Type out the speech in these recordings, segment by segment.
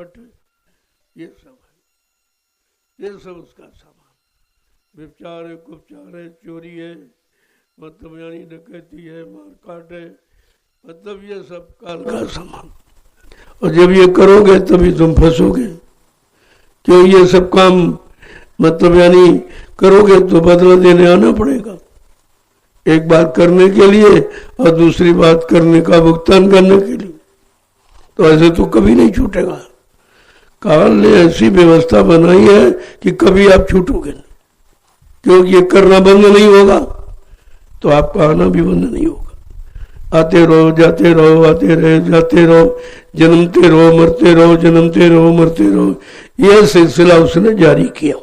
चौपट, ये सब है, ये सब उसका सामान। व्यभिचार है, कुपचार है, चोरी है, मतलब यानी डकैती है, मारकाट है, मतलब ये सब काल का सामान। और जब ये करोगे तभी तुम फंसोगे, क्यों ये सब काम मतलब यानी करोगे तो बदला देने आना पड़ेगा, एक बात करने के लिए और दूसरी बात करने का भुगतान करने के लिए। तो ऐसे तो कभी नहीं छूटेगा। काल ने ऐसी व्यवस्था बनाई है कि कभी आप छूटोगे नहीं, क्योंकि ये करना बंद नहीं होगा तो आपका आना भी बंद नहीं होगा। आते रहो, जाते रहो, आते रहे, जाते रहो, जन्मते रहो, मरते रहो, जन्मते रहो, मरते रहो, यह सिलसिला उसने जारी किया।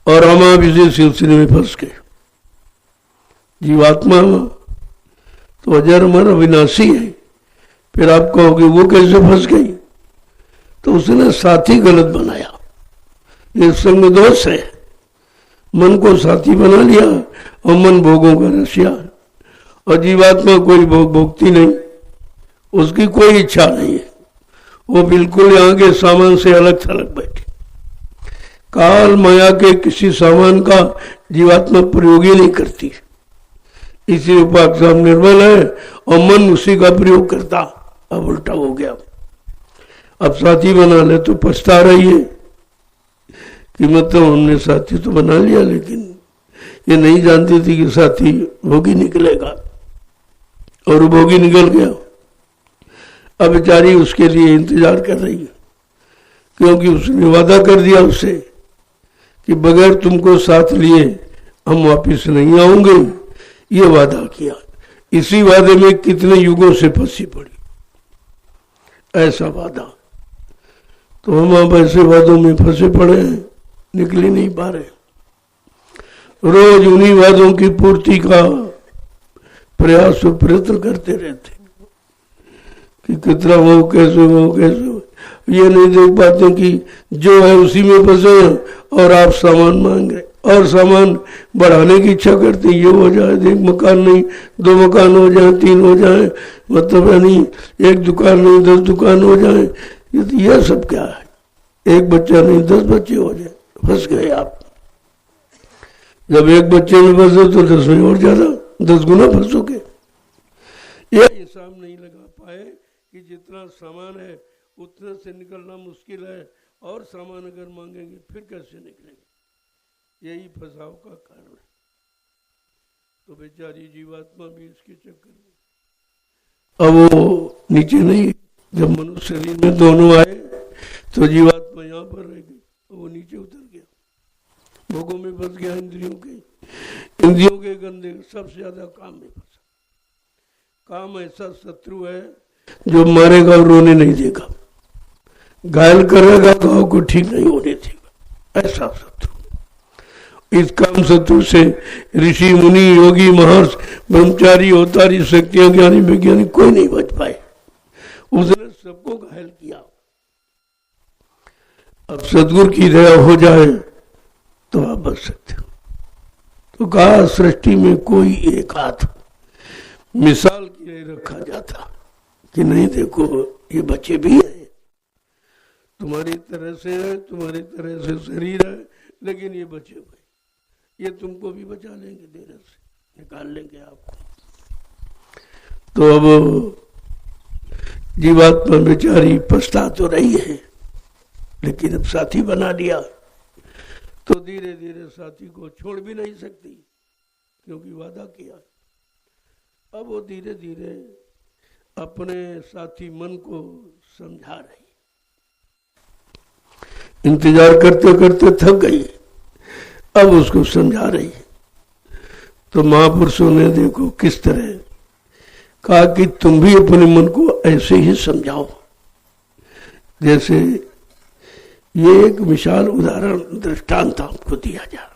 और हम आप इसी सिलसिले में फंस गए। जीवात्मा तो अजर अमर अविनाशी है, फिर आप कहोगे वो कैसे फंस गई? तो उसने साथी गलत बनाया, ये संग दोष है। मन को साथी बना लिया और मन भोगों का रसिया, और जीवात्मा कोई भोग भोगती नहीं, उसकी कोई इच्छा नहीं है, वो बिल्कुल यहाँ के सामान से अलग थलग बैठी। काल माया के किसी सामान का जीवात्मा प्रयोग ही नहीं करती, इसी उपाख्यान निर्बल है और मन उसी का प्रयोग करता। अब उल्टा हो गया, अब साथी बना ले तो पछता रही है कि मतलब हमने साथी तो बना लिया, लेकिन ये नहीं जानती थी कि साथी भोगी निकलेगा, और भोगी निकल गया। अब बेचारी उसके लिए इंतजार कर रही है, क्योंकि उसने वादा कर दिया उससे कि बगैर तुमको साथ लिए हम वापिस नहीं आऊंगे, ये वादा किया। इसी वादे में कितने युगों से फंसी पड़ी, ऐसा वादा। तो हम अब ऐसे वादों में फंसे पड़े हैं, निकल ही नहीं पा रहे। रोज उन्हीं वादों की पूर्ति का प्रयास और प्रयत्न करते रहते कि कितना हो, कैसे हो, कैसे हो। ये नहीं देख पाते कि जो है उसी में फंसे और आप सामान मांग रहे, और सामान बढ़ाने की इच्छा करते, ये हो जाए, एक मकान नहीं 2 मकान हो जाए, 3 हो जाए, मतलब यानी 1 दुकान नहीं 10 दुकान हो जाए। ये सब क्या है? एक बच्चा नहीं 10 बच्चे हो जाए, फंस गए आप। जब एक बच्चे में फंसे तो 10 में और ज्यादा 10 गुना फंसोगे। ये हिसाब नहीं लगा पाए कि जितना सामान है उतने से निकलना मुश्किल है, और सामान अगर मांगेंगे फिर कैसे निकलेंगे। यही फंसाव का कारण है। तो बेचारी जीवात्मा भी इसके चक्कर में, अब वो नीचे नहीं, जब मनुष्य शरीर में दोनों आए तो जीवात्मा यहाँ पर रह गई, वो नीचे उतर गया, भोगों में फंस गया, इंद्रियों के गंदे सबसे ज्यादा काम में फंसा। काम ऐसा शत्रु है जो मारेगा और रोने नहीं देगा, घायल करेगा, घाव को ठीक नहीं होने देगा, ऐसा शत्रु। इस काम शत्रु से ऋषि मुनि योगी महर्षि ब्रह्मचारी अवतारी शक्तियां ज्ञानी वैज्ञानिक कोई नहीं बच पाए, उसने सबको घायल किया। अब सदगुरु की दया हो जाए तो आप बच सकते हो। तो कहा सृष्टि में कोई एक हाथ मिसाल के लिए रखा जाता कि नहीं देखो ये बच्चे भी है, तुम्हारी तरह से है, तुम्हारी तरह से शरीर है, लेकिन ये बचे हुए, ये तुमको भी बचा लेंगे, देर से निकाल लेंगे आपको। तो अब जीवात्मा बेचारी पछता तो रही है, लेकिन अब साथी बना लिया तो धीरे धीरे साथी को छोड़ भी नहीं सकती, क्योंकि वादा किया। अब वो धीरे धीरे अपने साथी मन को समझा रही, इंतजार करते करते थक गई, अब उसको समझा रही। तो महापुरुषों ने देखो किस तरह कहा कि तुम भी अपने मन को ऐसे ही समझाओ। जैसे ये एक विशाल उदाहरण दृष्टांत आपको दिया जा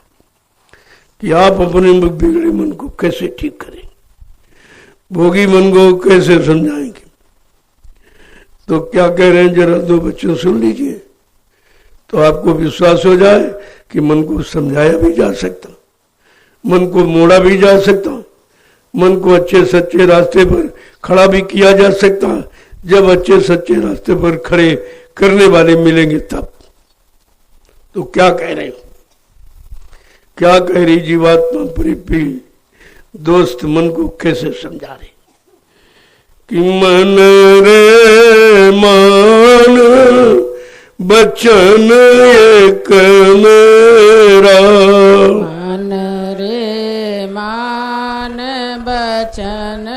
कि आप अपने बिगड़े मन को कैसे ठीक करें, भोगी मन को कैसे समझाएंगे। तो क्या कह रहे हैं, जरा 2 बच्चों सुन लीजिए, तो आपको विश्वास हो जाए कि मन को समझाया भी जा सकता, मन को मोड़ा भी जा सकता, मन को अच्छे सच्चे रास्ते पर खड़ा भी किया जा सकता, जब अच्छे सच्चे रास्ते पर खड़े करने वाले मिलेंगे तब। तो क्या कह रहे हो, क्या कह रही जीवात्मा परिपी दोस्त मन को कैसे समझा रहे कि मन रे मान बचन एक मेरा, मन रे मान बचन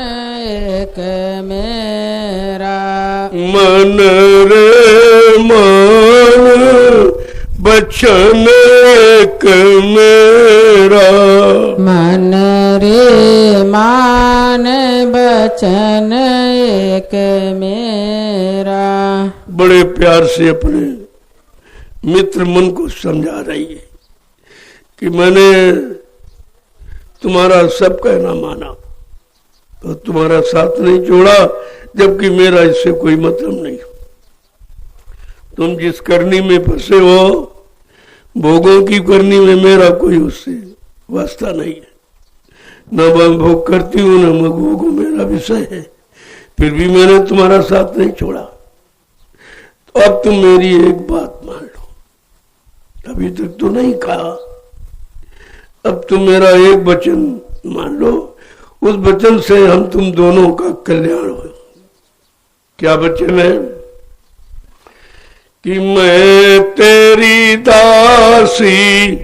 एक मेरा, मन रे मान बचन एक मेरा, मन रे मान बचन एक मेरा। बड़े प्यार से अपने मित्र मन को समझा रही है कि मैंने तुम्हारा सब कहना माना तो तुम्हारा साथ नहीं छोड़ा, जबकि मेरा इससे कोई मतलब नहीं। तुम जिस करनी में फंसे हो, भोगों की करनी में, मेरा कोई उससे वास्ता नहीं है। न मैं भोग करती हूं न मैं भोगों, मेरा विषय है। फिर भी मैंने तुम्हारा साथ नहीं छोड़ा। तो अब तुम मेरी एक बात मान लो, अभी तक तो नहीं कहा, अब तुम मेरा एक वचन मान लो, उस वचन से हम तुम दोनों का कल्याण हो। क्या वचन है कि मैं तेरी दासी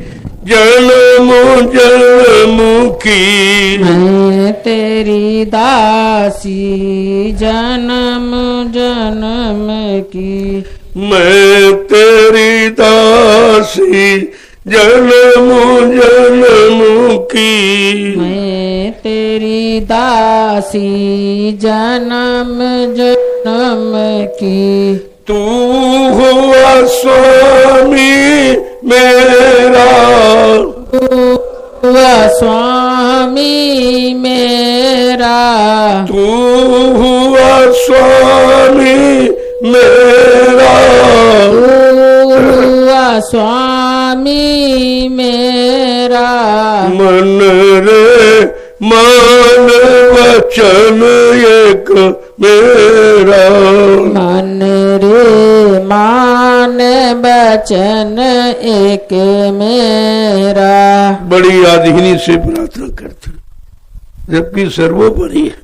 जन्म जन्म की, मैं तेरी दासी जन्म जन्म की, मैं तेरी दासी जन्म जन्म की, मैं तेरी दासी जन्म जन्म की। तू हुआ स्वामी मेरा, हुआ स्वामी मेरा, तू हुआ स्वामी मेरा, हुआ स्वामी मेरा। मन रे मान वचन एक मेरा, मन रे मान बचन एक मेरा। बड़ी आधीनी से प्रार्थना करते, जबकि सर्वोपरि है,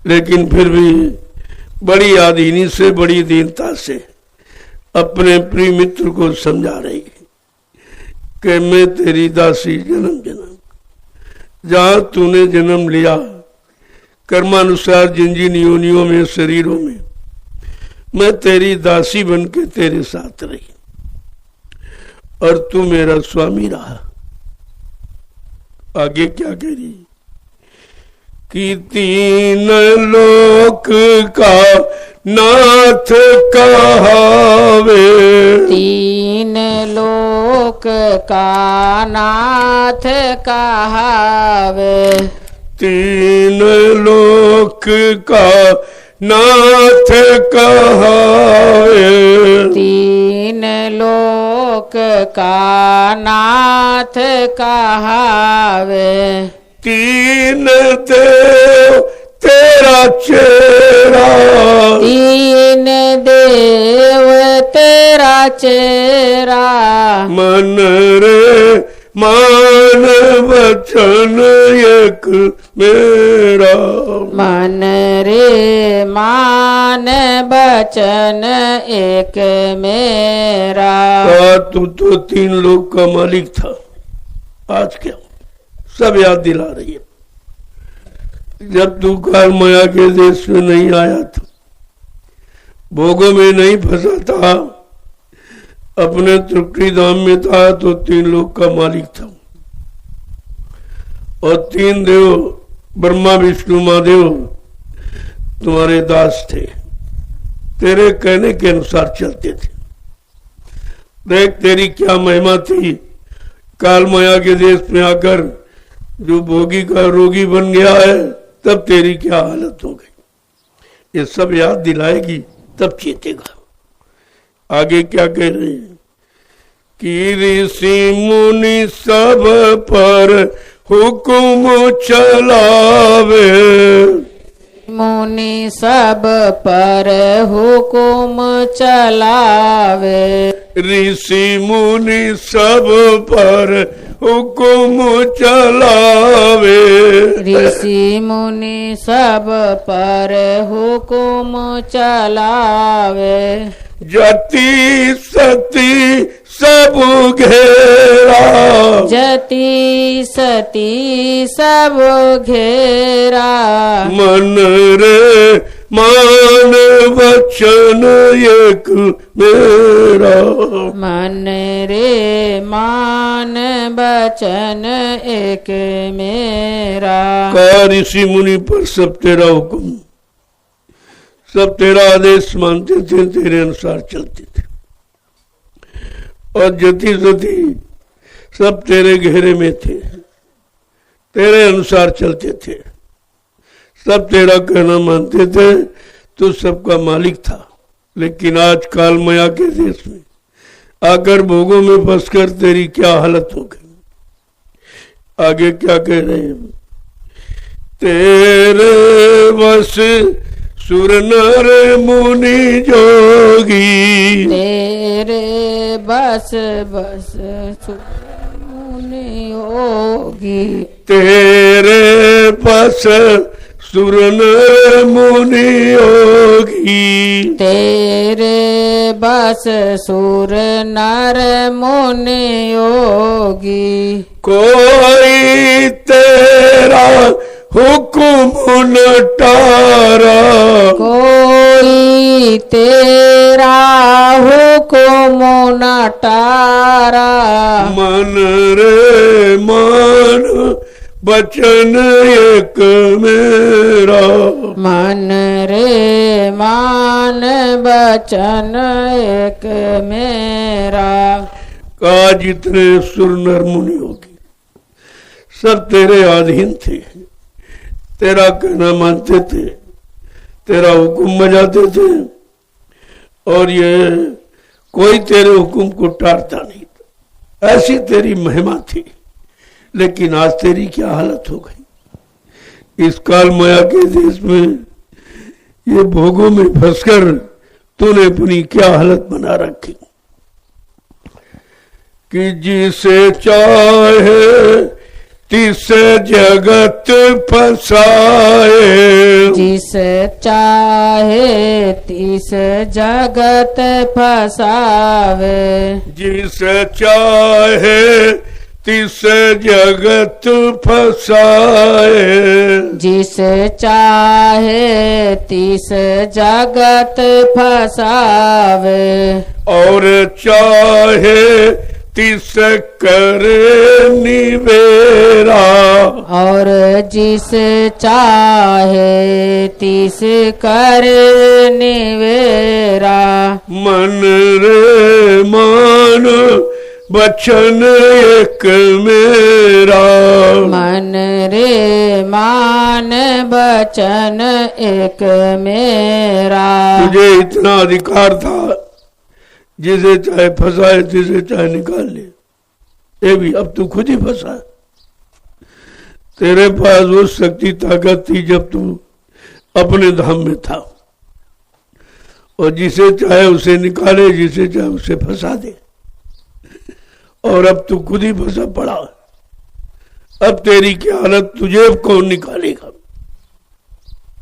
लेकिन फिर भी बड़ी आधीनी से, बड़ी दीनता से अपने प्रिय मित्र को समझा रही है कि मैं तेरी दासी जन्म जन्म, जहां तूने जन्म लिया कर्मानुसार जिन जिन योनियों में, शरीरों में, मैं तेरी दासी बन के तेरे साथ रही और तू मेरा स्वामी रहा। आगे क्या कह रही कि तीन लोक का नाथ कहावे, तीन लोक का नाथ कहावे, तीन लोक का नाथ कहावे, तीन लोक का नाथ कहावे, तीन देव तेरा चेहरा, तीन देव तेरा चेहरा, मन रे मान वचन एक मेरा, मन रे मान बचन एक मेरा। तू तो तीन लोग का मालिक था, आज क्या सब याद दिला रही है। जब तू काल माया के देश में नहीं आया था, भोगों में नहीं फंसा था, अपने तृप्ति धाम में था, तो तीन लोग का मालिक था और तीन देव ब्रह्मा विष्णु महादेव तुम्हारे दास थे, तेरे कहने के अनुसार चलते थे। देख तेरी क्या महिमा थी, काल माया के देश में आकर जो भोगी का रोगी बन गया है, तब तेरी क्या हालत हो गई। ये सब याद दिलाएगी तब चेतेगा। आगे क्या कह रहे हैं कि ऋषि मुनि सब पर हुक्म चलावे, मुनि सब पर हुकुम चलावे। ऋषि मुनि सब पर हुकुम चलावे। ऋषि मुनि सब पर हुकुम चलावे। जति सती सब घेरा। जति सती सब घेरा। मन रे मान वचन एक मेरा। मन रे मान वचन एक मेरा। का ऋषि मुनि पर सब तेरा हुक्म, सब तेरा आदेश मानते थे, तेरे अनुसार चलते थे। और जति जति सब तेरे घेरे में थे, तेरे अनुसार चलते थे, सब तेरा कहना मानते थे, तू सबका मालिक था। लेकिन आज काल माया के देश में आकर भोगों में फंसकर तेरी क्या हालत हो गई। आगे क्या कह रहे हैं? तेरे बस सुर नर मुनि जोगी। तेरे बस बस सुर मुनि योगी। तेरे बस सुर नर मुनि योगी। तेरे बस सुर नर मुनि योगी। कोई तेरा हुक्म न टारा। कोई तेरा हुक्म न टारा। मन रे मान वचन एक मेरा। मन रे मान वचन एक मेरा। का जितने सुर नर मुनि होगी सब तेरे अधीन थे, तेरा कहना मानते थे, तेरा हुक्म बजाते थे, और ये कोई तेरे हुक्म को टारता नहीं था। ऐसी तेरी महिमा थी। लेकिन आज तेरी क्या हालत हो गई। इस काल माया के देश में ये भोगों में फंसकर तूने अपनी क्या हालत बना रखी कि जिसे चाहे तिस जगत फसाए। जिस चाहे तिस जगत फसावे। जिस चाहे तिस जगत फसाए। जिस चाहे तिस जगत फसावे। और चाहे तिस करे निवेरा। और जिस चाहे तिस करे निवेरा। मन रे मान वचन एक मेरा। मन रे मान वचन एक मेरा। तुझे इतना अधिकार था, जिसे चाहे फंसाए जिसे चाहे निकाल ले। ये भी अब तू खुद ही फंसा। तेरे पास वो शक्ति ताकत थी जब तू अपने धाम में था, और जिसे चाहे उसे निकाले, जिसे चाहे उसे फंसा दे। और अब तू खुद ही फंसा पड़ा। अब तेरी क्या हालत, तुझे अब कौन निकालेगा।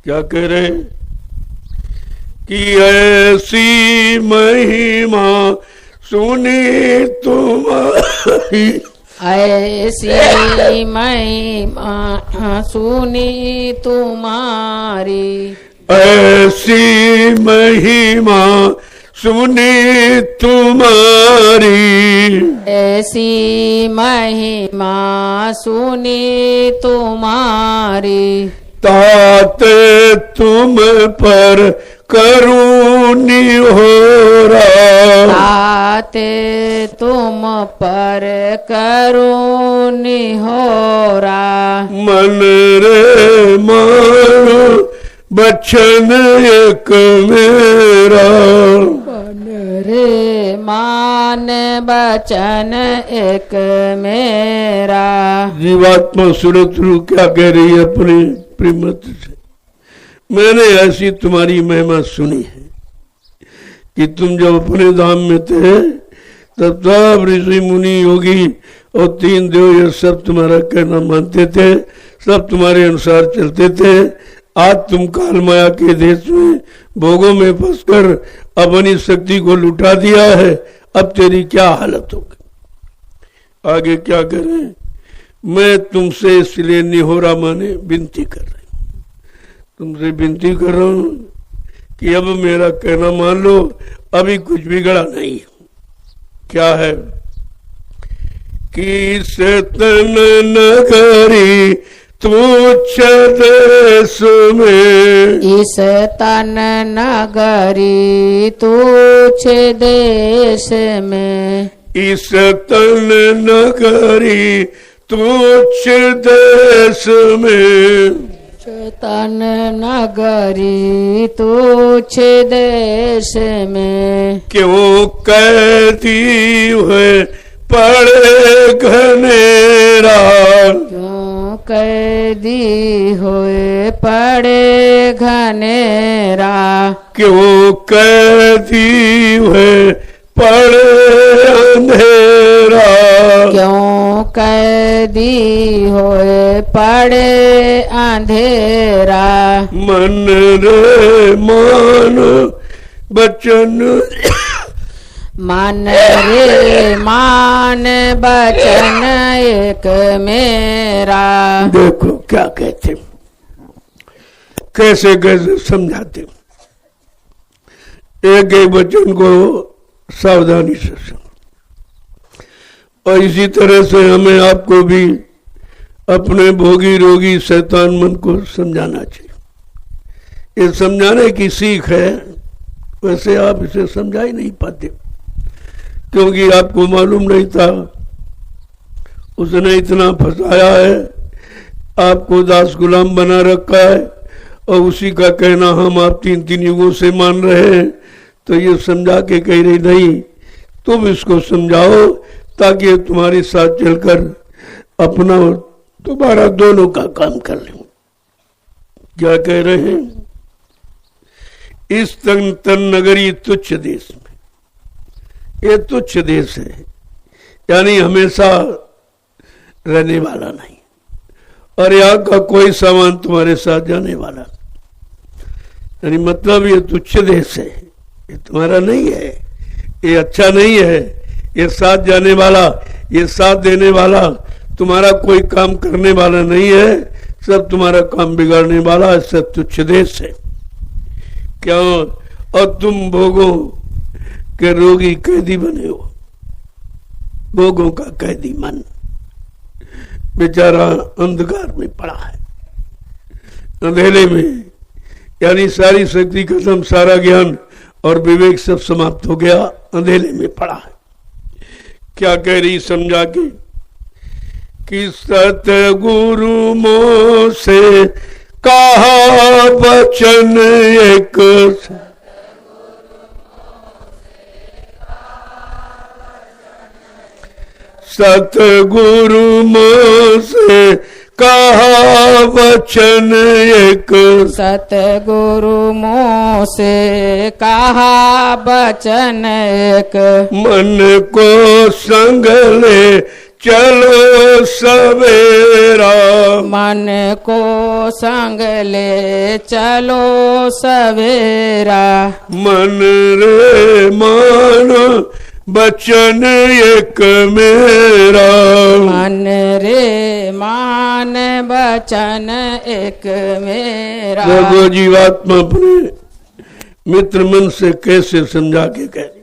क्या कह रहे हैं कि ऐसी महिमा सुनी तुम्हारी। ऐसी महिमा सुनी तुम्हारी। ऐसी महिमा सुनी तुम्हारी। ऐसी महिमा सुनी तुम्हारी। ताते तुम पर करुणी हो रहा। ताते तुम पर करुणी हो रहा। मन रे मान वचन एक मेरा। मन रे मान वचन एक मेरा। जीवात्मा सूरत रू क्या कह रही है अपने प्रेमत से? मैंने ऐसी तुम्हारी महिमा सुनी है कि तुम जब अपने धाम में थे तब सब ऋषि मुनि योगी और 3 देव ये सब तुम्हारा कहना मानते थे, सब तुम्हारे अनुसार चलते थे। आज तुम काल माया के देश में भोगों में फंसकर अपनी शक्ति को लुटा दिया है, अब तेरी क्या हालत होगी। आगे क्या करें, मैं तुमसे इसलिए निहोरा माने विनती कर रही हूं, तुमसे विनती कर रहा हूं कि अब मेरा कहना मान लो, अभी कुछ बिगड़ा नहीं। क्या है कि तन नगरी तुच्छ देश में, इस तन नगरी तुच्छ देश में, इस तन नगरी तुच्छ देश में, तन नगरी तुच्छ देश में, क्यों कैदी हुए पड़े घनेरा, क्यों कैदी हुए पड़े घनेरा, क्यों कैदी हुए पड़े अंधेरा, क्यों कैदी हुए पड़े अंधेरा। मन रे मान बचन, मन रे मान बचन एक मेरा। देखो क्या कहते, कैसे कैसे समझाते, एक एक वचन को सावधानी से सुनो। और इसी तरह से हमें आपको भी अपने भोगी रोगी शैतान मन को समझाना चाहिए। ये समझाने की सीख है, वैसे आप इसे समझा ही नहीं पाते, क्योंकि आपको मालूम नहीं था उसने इतना फंसाया है, आपको दास गुलाम बना रखा है, और उसी का कहना हम आप 3 युगों से मान रहे हैं। तो ये समझा के कह रही नहीं, तुम इसको समझाओ ताकि तुम्हारे साथ चलकर अपना तुम्हारा दोनों का काम कर ले। क्या कह रहे हैं, इस तन नगरी तुच्छ देश में, ये तुच्छ देश है, यानी हमेशा रहने वाला नहीं, और यहाँ का कोई सामान तुम्हारे साथ जाने वाला, यानी मतलब ये तुच्छ देश है, ये तुम्हारा नहीं है, ये अच्छा नहीं है, ये साथ जाने वाला, ये साथ देने वाला, तुम्हारा कोई काम करने वाला नहीं है, सब तुम्हारा काम बिगाड़ने वाला, सब तुच्छ देश है। क्या और तुम भोगों के रोगी कैदी बने हो, भोगों का कैदी मन बेचारा अंधकार में पड़ा है, अंधेरे में, यानी सारी शक्ति खत्म, सारा ज्ञान और विवेक सब समाप्त हो गया, अंधेरे में पड़ा है। क्या कह रही समझा के कि सतगुरु मोह से कहा वचन एक, सतगुरु मोह से कहा वचन एक, सतगुरु मोह से कहा वचन एक, मन को संग ले चलो सवेरा, मन को संग ले चलो सवेरा, मन रे मान बचन एक मेरा, मन रे मान बचन एक मेरा। देखो जीवात्मा अपने मित्र मन से कैसे समझा के कह रही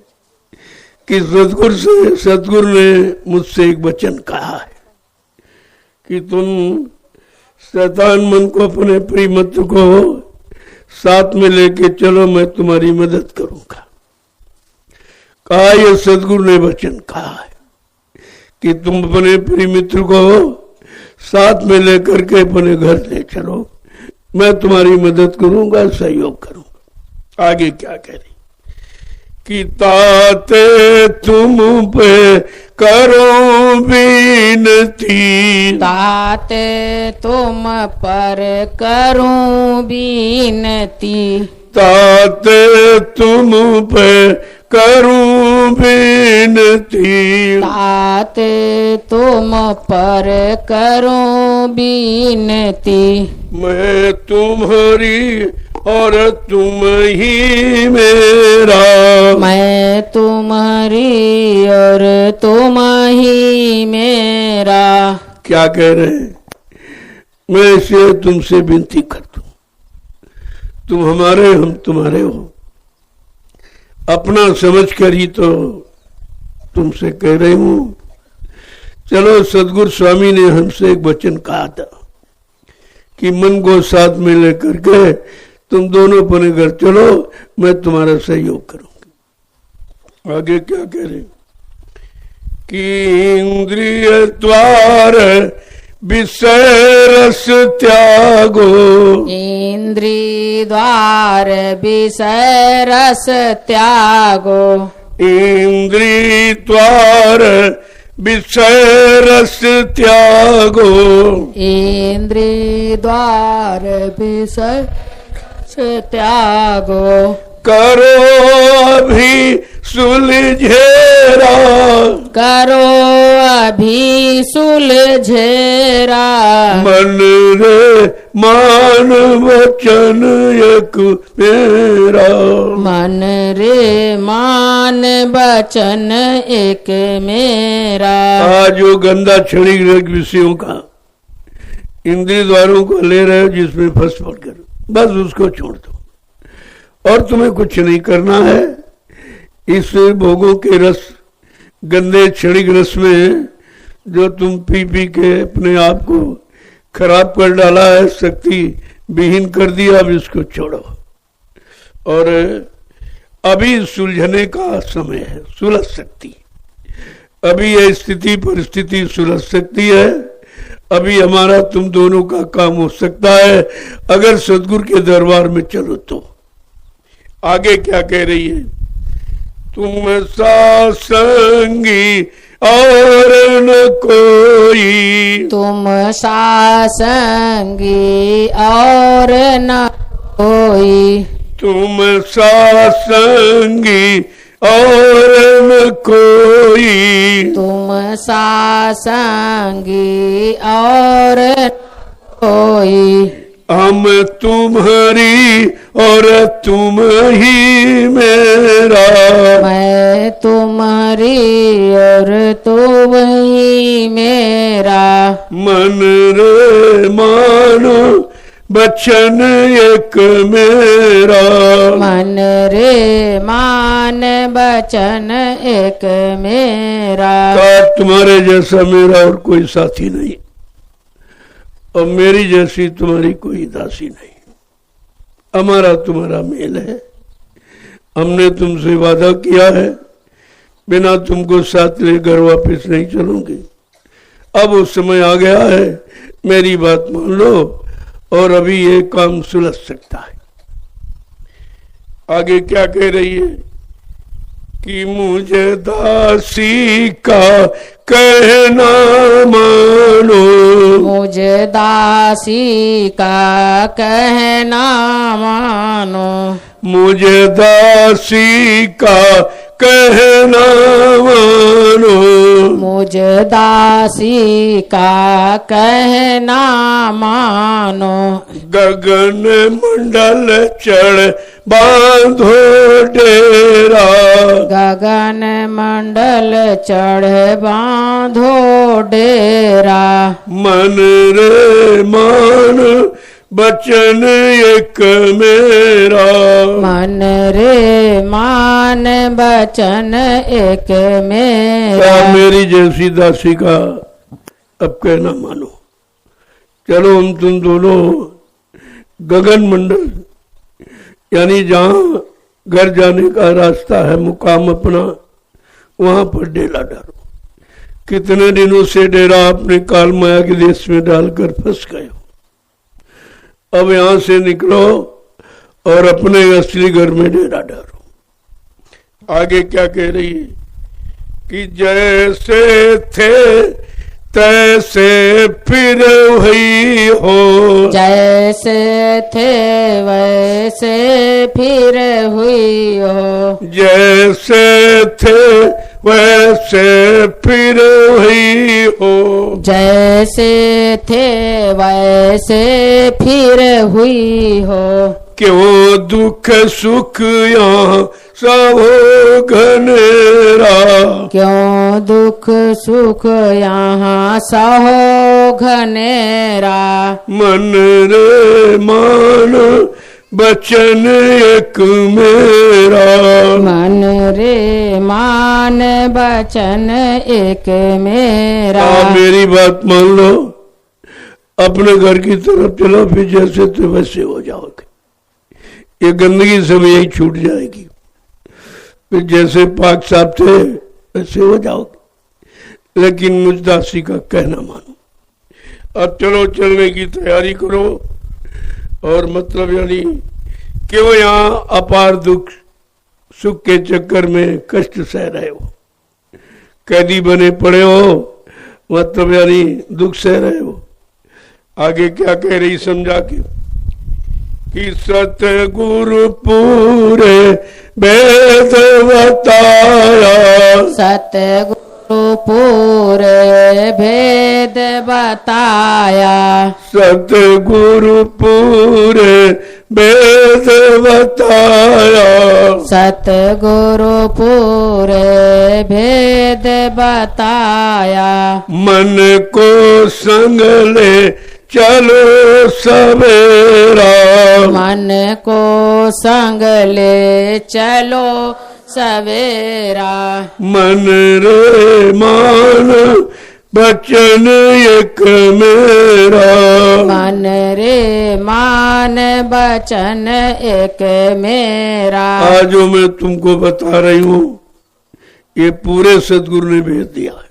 कि सतगुरु ने मुझसे एक वचन कहा है कि तुम शैतान मन को, अपने प्रिय मित्र को साथ में लेके चलो, मैं तुम्हारी मदद करूंगा। कहा ये सतगुरु ने वचन कहा है कि तुम अपने प्रिय मित्र को साथ में लेकर के अपने घर ले चलो, मैं तुम्हारी मदद करूंगा, सहयोग करूंगा। आगे क्या कह रही कि ताते तुम पे करो बीनती, ताते तुम पर करूं बीनती, ताते तुम पे करूं बीनती, ताते तुम पर करूं बीनती, मैं तुम्हारी और तुम ही मेरा, मैं तुम्हारी और तुम ही मेरा। क्या कह रहे हैं? मैं इसे तुमसे विनती करता हूं, तुम हमारे हम तुम्हारे हो, अपना समझ कर ही तो तुमसे कह रही हूं। चलो, सदगुरु स्वामी ने हमसे एक वचन कहा था कि मन को साथ में लेकर के तुम दोनों अपने घर चलो, मैं तुम्हारा सहयोग करूंगी। आगे क्या कह रहे कि इंद्रिय द्वार विषय रस त्यागो, इंद्रिय द्वार विषय रस त्यागो, इंद्रिय द्वार विषय रस त्यागो, इंद्रिय द्वार विषय त्यागो, करो अभी सुलझेरा, करो अभी सुलझेरा, मन रे मान वचन एक मेरा, मन रे मान वचन एक मेरा। आज जो गंदा क्षणिक विषयों का इंद्रिय द्वारों को ले रहे हो, जिसमें फंस पड़ कर, बस उसको छोड़ दो और तुम्हें कुछ नहीं करना है। इस भोगों के रस, गंदे क्षणिक रस में जो तुम पी पी के अपने आप को खराब कर डाला है, शक्ति विहीन कर दिया, अब इसको छोड़ो। और अभी सुलझने का समय है, सुलझ सकती, अभी यह स्थिति परिस्थिति सुलझ सकती है, अभी हमारा तुम दोनों का काम हो सकता है अगर सदगुरु के दरबार में चलो तो। आगे क्या कह रही है? तुम सासंगी और न कोई, तुम सासंगी और न कोई, तुम सासंगी और न कोई, तुम सासंगी और कोई, हम तुम्हारी और तुम ही मेरा, मैं तुम्हारी और तुम ही मेरा, मन रे मानो बचन एक मेरा, मन रे मान बचन एक मेरा। तुम्हारे जैसा मेरा और कोई साथी नहीं, और मेरी जैसी तुम्हारी कोई दासी नहीं। हमारा तुम्हारा मेल है, हमने तुमसे वादा किया है बिना तुमको साथ ले घर वापस नहीं चलूंगी। अब वो समय आ गया है, मेरी बात मान लो और अभी ये काम सुलझ सकता है। आगे क्या कह रही है कि मुझे दासी का कहना मानो, मुझे दासी का कहना मानो, मुझे दासी का कहना मानो, मुझे दासी का कहना मानो, गगन मंडल चढ़ बांधो डेरा, गगन मंडल चढ़ बांधो डेरा, मन रे मान बचन एक मेरा, मन रे मान बचन एक मेरा। मेरी जैसी दासी का अब कहना मानो। चलो हम तुम दोनों गगन मंडल यानी जहां घर जाने का रास्ता है, मुकाम अपना, वहां पर डेरा डालो। कितने दिनों से डेरा अपने काल माया के देश में डालकर फंस गए हो, अब यहां से निकलो और अपने असली घर में डेरा डालो। आगे क्या कह रही है कि जैसे थे तैसे फिर हुई हो, जैसे थे वैसे फिर हुई हो, जैसे थे वैसे फिर हुई हो, जैसे थे वैसे फिर हुई हो। क्यों दुख सुख यहाँ सब हो घनेरा, क्यों दुख सुख यहाँ सहो घनेरा, मन रे मान बचन एक मेरा, मन रे मान बचन एक मेरा। मेरी बात मान लो, अपने घर की तरफ चलो, फिर जैसे तो वैसे हो जाओगे। ये गंदगी सब यही छूट जाएगी, फिर जैसे पाक साफ थे वैसे हो जाओगे। लेकिन मुझ दासी का कहना मानो। अब चलो, चलने की तैयारी करो। और मतलब यानी क्यों यहाँ अपार दुख सुख के चक्कर में कष्ट सह रहे हो, कैदी बने पड़े हो, मतलब यानी दुख सह रहे हो। आगे क्या कह रही समझा के कि सतगुरु पूरे वेद बताया, सतगुरु पूरे भेद बताया, सतगुरु पूरे वेद बताया, सतगुरु पूरे भेद बताया। मन को संग ले चलो सवेरा, मन को संग ले चलो सवेरा, मन रे मान बचन एक मेरा, मन रे मान बचन एक मेरा। आज जो मैं तुमको बता रही हूँ ये पूरे सदगुरु ने भेज दिया है,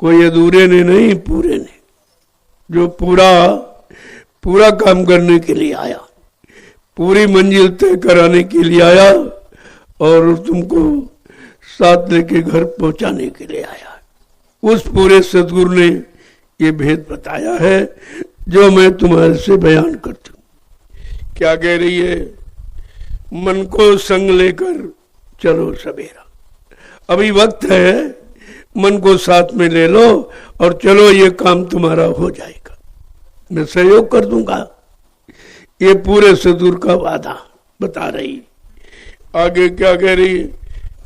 कोई अधूरे ने नहीं, पूरे ने, जो पूरा काम करने के लिए आया, पूरी मंजिल तय कराने के लिए आया और तुमको साथ लेके घर पहुंचाने के लिए आया। उस पूरे सदगुरु ने ये भेद बताया है जो मैं तुम्हारे से बयान करती हूँ। क्या कह रही है? मन को संग लेकर चलो सवेरा। अभी वक्त है, मन को साथ में ले लो और चलो, ये काम तुम्हारा हो जाएगा, मैं सहयोग कर दूंगा। ये पूरे सदगुरु का वादा बता रही। आगे क्या कह रही?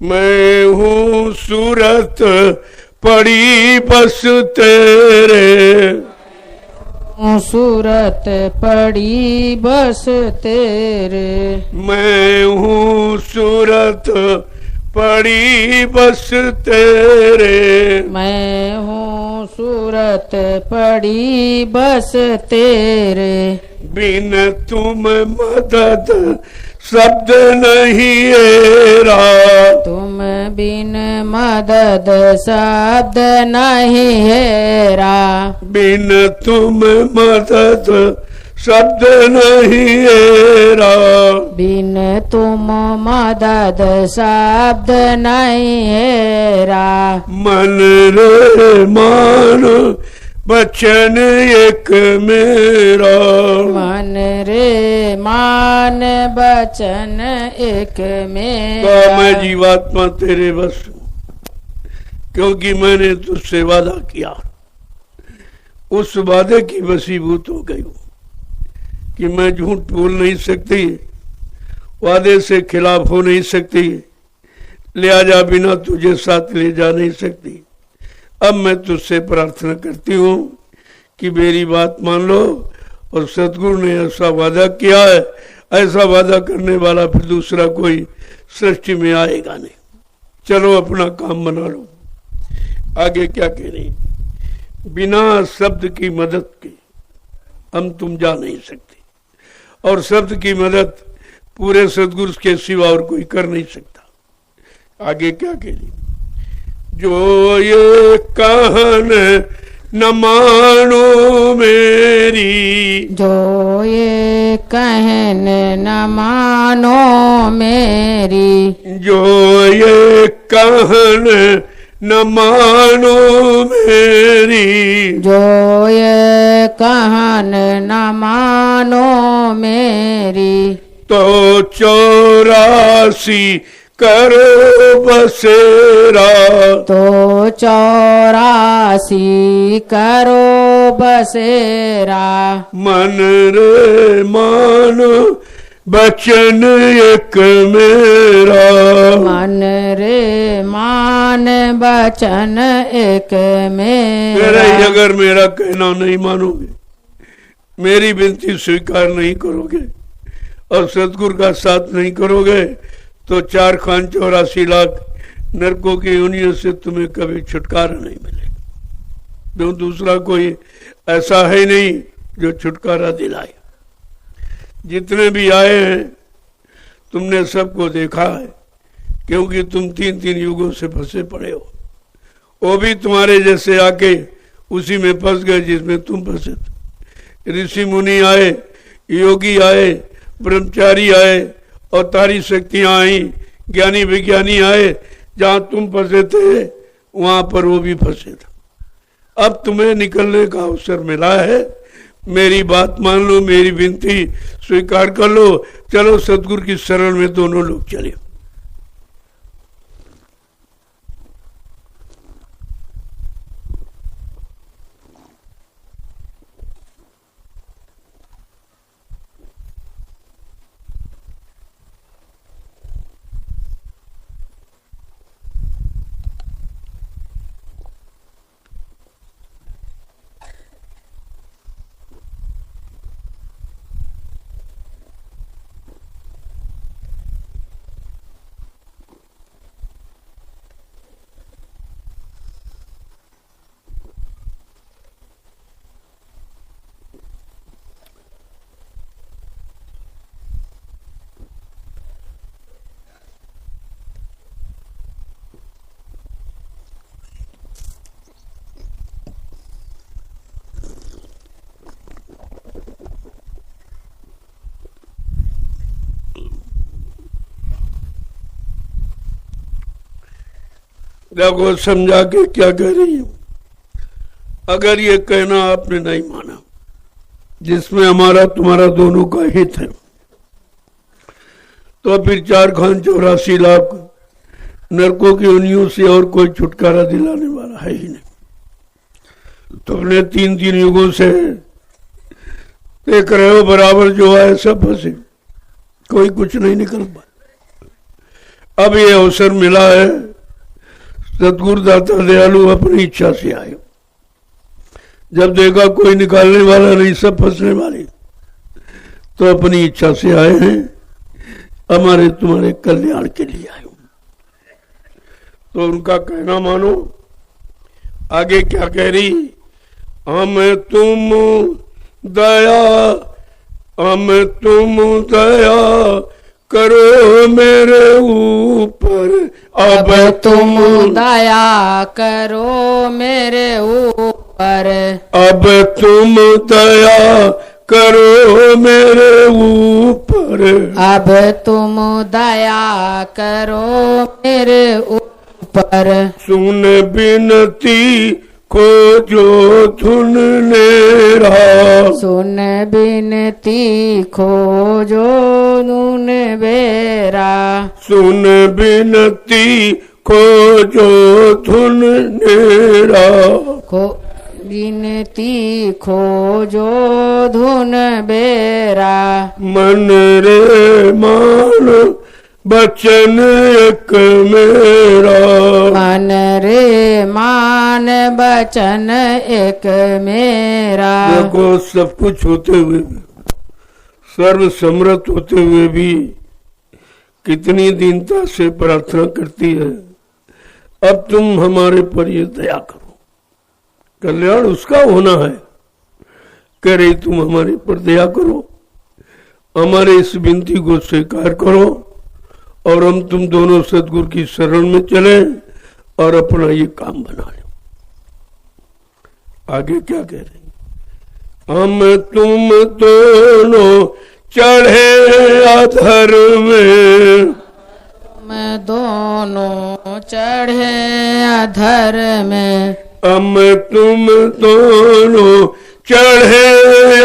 मैं हूँ सूरत पड़ी बस तेरे, सूरत पड़ी बस तेरे, मैं हूँ सूरत पड़ी बस तेरे, मैं हूँ सूरत पड़ी बस तेरे, बिन तुम मदद शब्द नहीं एरा, तुम बिन मदद शब्द नहीं हेरा, बिन तुम मदद शब्द नहीं एरा, बिन तुम मदद शब्द नहीं हेरा। मन रे मान बचन एक मेरा, मन रे मान बचन एक मेरा। मैं जीवात्मा तेरे बस हूं, क्योंकि मैंने तुझसे वादा किया। उस वादे की वशीभूत हो गई हूं कि मैं झूठ बोल नहीं सकती, वादे से खिलाफ हो नहीं सकती, लिहाजा बिना तुझे साथ ले जा नहीं सकती। अब मैं तुझसे प्रार्थना करती हूँ कि मेरी बात मान लो। और सतगुरु ने ऐसा वादा किया है, ऐसा वादा करने वाला फिर दूसरा कोई सृष्टि में आएगा नहीं। चलो अपना काम बना लो। आगे क्या कह रही? बिना शब्द की मदद के हम तुम जा नहीं सकते, और शब्द की मदद पूरे सदगुरु के सिवा और कोई कर नहीं सकता। आगे क्या कह रही? जो ये कहन न मानो मेरी। जो ये कहन न मानो मेरी। जो ये कहन न मानो मेरी। जो ये कहन न मानो मेरी। तो 84 करो बसेरा। तो 84 करो बसेरा। मन रे मान बचन एक मेरा। मन रे मान बचन एक मेरा। मेरा अगर मेरा कहना नहीं मानोगे, मेरी विनती स्वीकार नहीं करोगे और सतगुरु का साथ नहीं करोगे तो 4 खान 84 लाख नरकों की योनियों से तुम्हें कभी छुटकारा नहीं मिलेगा। तो दूसरा कोई ऐसा है नहीं जो छुटकारा दिलाए। जितने भी आए हैं तुमने सबको देखा है, क्योंकि तुम 3-3 युगों से फंसे पड़े हो। वो भी तुम्हारे जैसे आके उसी में फंस गए जिसमें तुम फंसे थे। ऋषि मुनि आए, योगी आए, ब्रह्मचारी आए, अवतारी शक्तियां आई, ज्ञानी विज्ञानी आए। जहां तुम फंसे थे वहां पर वो भी फंसे थे। अब तुम्हें निकलने का अवसर मिला है। मेरी बात मान लो, मेरी विनती स्वीकार कर लो। चलो सतगुरु की शरण में दोनों लोग चले। देखो समझा के क्या कह रही हूं। अगर ये कहना आपने नहीं माना जिसमें हमारा तुम्हारा दोनों का हित है, तो फिर 4 खान 84 लाख नरकों की योनियों से और कोई छुटकारा दिलाने वाला है ही नहीं। तुमने 3-3 युगों से देख रहे हो, बराबर जो आए सब फंसे, कोई कुछ नहीं निकल पाया। अब ये अवसर मिला है, सतगुरु दाता दयालु अपनी इच्छा से आए। जब देखा कोई निकालने वाला नहीं, सब फंसने वाले, तो अपनी इच्छा से आए हैं, हमारे तुम्हारे कल्याण के लिए आए। तो उनका कहना मानो। आगे क्या कह रही? हम तुम दया करो मेरे ऊपर। अब तुम दया करो मेरे ऊपर। अब तुम दया करो मेरे ऊपर। अब तुम दया करो मेरे ऊपर। सुन बिनती खोजो धुन नेरा। सुन बिनती खोजो धुन बेरा। सुन बिनती खोजो धुन नेरा। बिनती खोजो धुन बेरा। मन रे मान बचन एक मेरा। मन रे मान बचन एक मेरा। देखो सब कुछ होते हुए भी, सर्व समर्थ होते हुए भी कितनी दीनता से प्रार्थना करती है, अब तुम हमारे पर ये दया करो। कल्याण उसका होना है, कह रही तुम हमारे पर दया करो, हमारे इस विनती को स्वीकार करो और हम तुम दोनों सतगुरु की शरण में चले और अपना ये काम बना लें। आगे क्या कह रहे हैं? हम तुम दोनों चढ़े अधर में, हम दोनों चढ़े अधर में, हम तुम दोनों चढ़े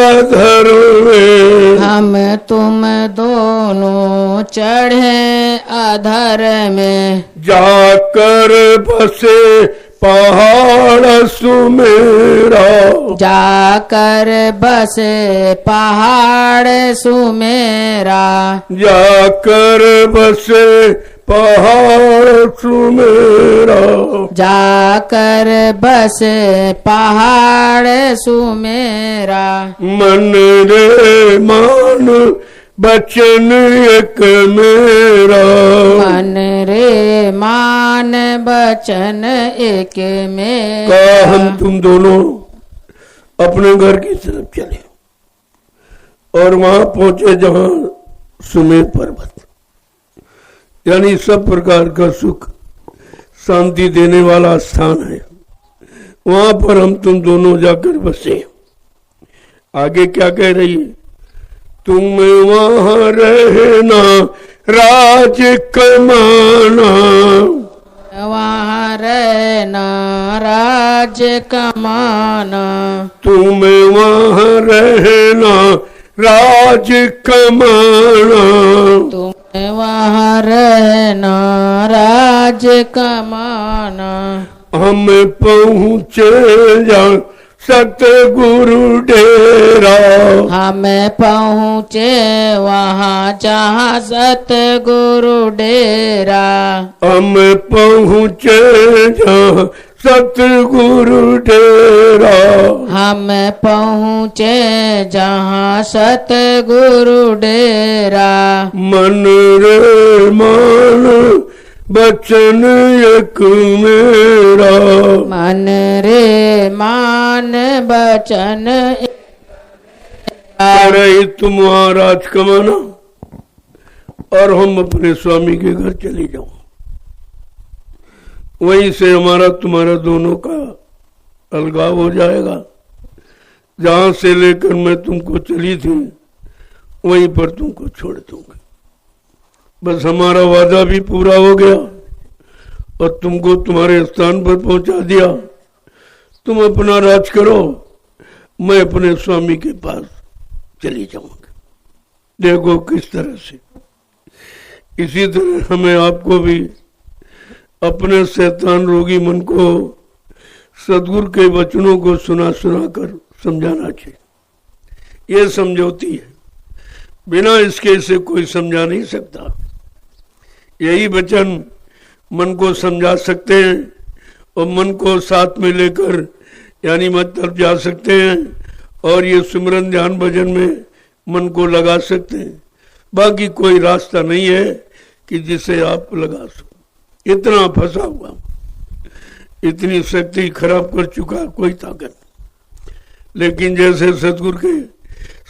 अधर में, हम तुम दोनों चढ़े अधर में, जाकर बसे पहाड़ सुमेरा, जाकर बसे पहाड़ सुमेरा, जाकर बसे पहाड़ सुमेरा, जाकर बसे पहाड़ सुमेरा, मन रे मान बचन एक मेरा, मन रे मान बचन एक में। कहा हम तुम दोनों अपने घर की तरफ चले और वहां पहुंचे जहां सुमेर पर्वत, यानी सब प्रकार का सुख शांति देने वाला स्थान है, वहां पर हम तुम दोनों जाकर बसे। आगे क्या कह रही है? तुम वहां रहना राज कमाना, वहाँ रहना राज कमाना, तुम वहां रहना राज कमाना, तुम वहाँ रहना राज कमाना, हम पहुँचे जा सतगुरु डेरा, हम पहुँचे वहाँ जहाँ सतगुरु डेरा, हम पहुँचे जहाँ सतगुरु डेरा, हम पहुँचे जहाँ सतगुरु डेरा, मन रे मान बचन एक मेरा, मन रे मान बचन अरे तुम वहां राज कमाना और हम अपने स्वामी के घर चले जाओ, वहीं से हमारा तुम्हारा दोनों का अलगाव हो जाएगा। जहां से लेकर मैं तुमको चली थी वहीं पर तुमको छोड़ दूंगा। बस हमारा वादा भी पूरा हो गया और तुमको तुम्हारे स्थान पर पहुंचा दिया। तुम अपना राज करो, मैं अपने स्वामी के पास चली जाऊंगा। देखो किस तरह से, इसी तरह हमें आपको भी अपने शैतान रोगी मन को सदगुरु के वचनों को सुना सुना कर समझाना चाहिए। ये समझौती है, बिना इसके इसे कोई समझा नहीं सकता। यही वचन मन को समझा सकते हैं और मन को साथ में लेकर यानी मतलब जा सकते हैं और ये सिमरन ध्यान भजन में मन को लगा सकते हैं। बाकी कोई रास्ता नहीं है कि जिसे आप लगा सको। इतना फंसा हुआ, इतनी शक्ति खराब कर चुका कोई ताकत। लेकिन जैसे सतगुरु के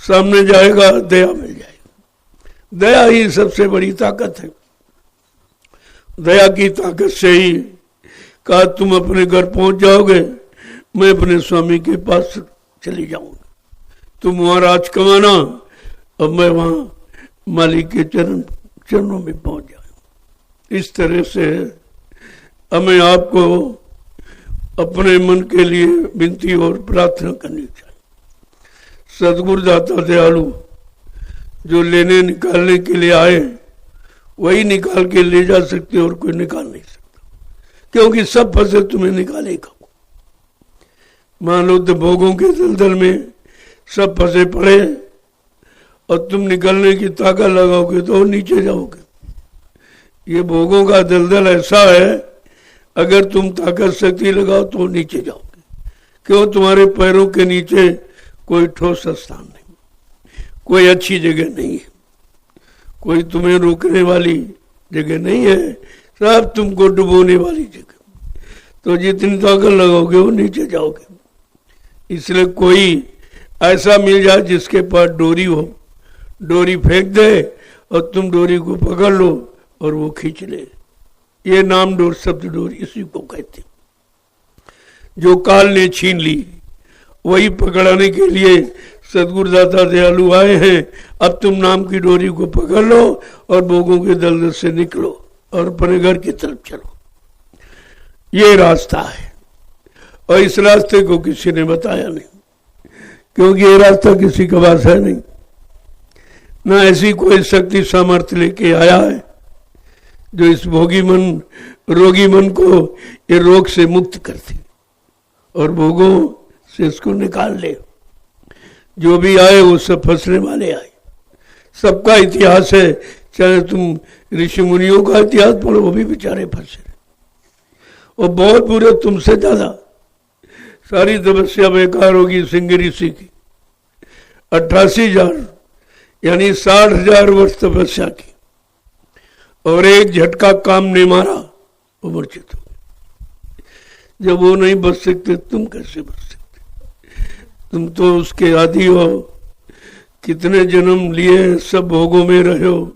सामने जाएगा दया मिल जाएगी। दया ही सबसे बड़ी ताकत है। दया की ताकत से ही कहा तुम अपने घर पहुंच जाओगे, मैं अपने स्वामी के पास चली जाऊंगा। तुम वहां राज कमाना और मैं वहां मालिक के चरणों में पहुंच जाऊंगा। इस तरह से हमें आपको अपने मन के लिए विनती और प्रार्थना करनी चाहिए। सदगुरु दाता दयालु जो लेने निकालने के लिए आए वही निकाल के ले जा सकते और कोई निकाल नहीं सकता, क्योंकि सब फंसे तुम्हें निकालेगा। मान लो तो भोगों के दलदल में सब फंसे पड़े और तुम निकलने की ताकत लगाओगे तो नीचे जाओगे। ये भोगों का दलदल ऐसा है, अगर तुम ताकत शक्ति लगाओ तो नीचे जाओगे। क्यों? तुम्हारे पैरों के नीचे कोई ठोस स्थान नहीं, कोई अच्छी जगह नहीं है, कोई तुम्हें रोकने वाली जगह नहीं है, सब तुमको डुबोने वाली जगह। तो जितनी ताकत लगाओगे वो नीचे जाओगे। इसलिए कोई ऐसा मिल जाए जिसके पास डोरी हो, डोरी फेंक दे और तुम डोरी को पकड़ लो और वो खींच ले। ये नाम डोर, शब्द डोरी इसी को कहते। जो काल ने छीन ली वही पकड़ाने के लिए सदगुरुदाता दयालु आए हैं। अब तुम नाम की डोरी को पकड़ लो और भोगों के दलदल से निकलो और अपने घर की तरफ चलो। ये रास्ता है और इस रास्ते को किसी ने बताया नहीं, क्योंकि ये रास्ता किसी के पास है नहीं, ना ऐसी कोई शक्ति सामर्थ्य लेके आया है जो इस भोगी मन, रोगी मन को ये रोग से मुक्त करती और भोगों से इसको निकाल ले। जो भी आए वो सब फंसने वाले आए। सबका इतिहास है, चाहे तुम ऋषि मुनियों का इतिहास पढ़ो, वो भी बेचारे फंसे और बहुत बुरे तुमसे ज्यादा। सारी तपस्या बेकार होगी सिंह ऋषि की, 88,000 यानी 60,000 वर्ष तपस्या की और एक झटका काम ने मारा, वो मूर्छित हो। जब वो नहीं बच सकते तुम कैसे बच सकते? तुम तो उसके आदि हो, कितने जन्म लिए, सब भोगों में रहे हो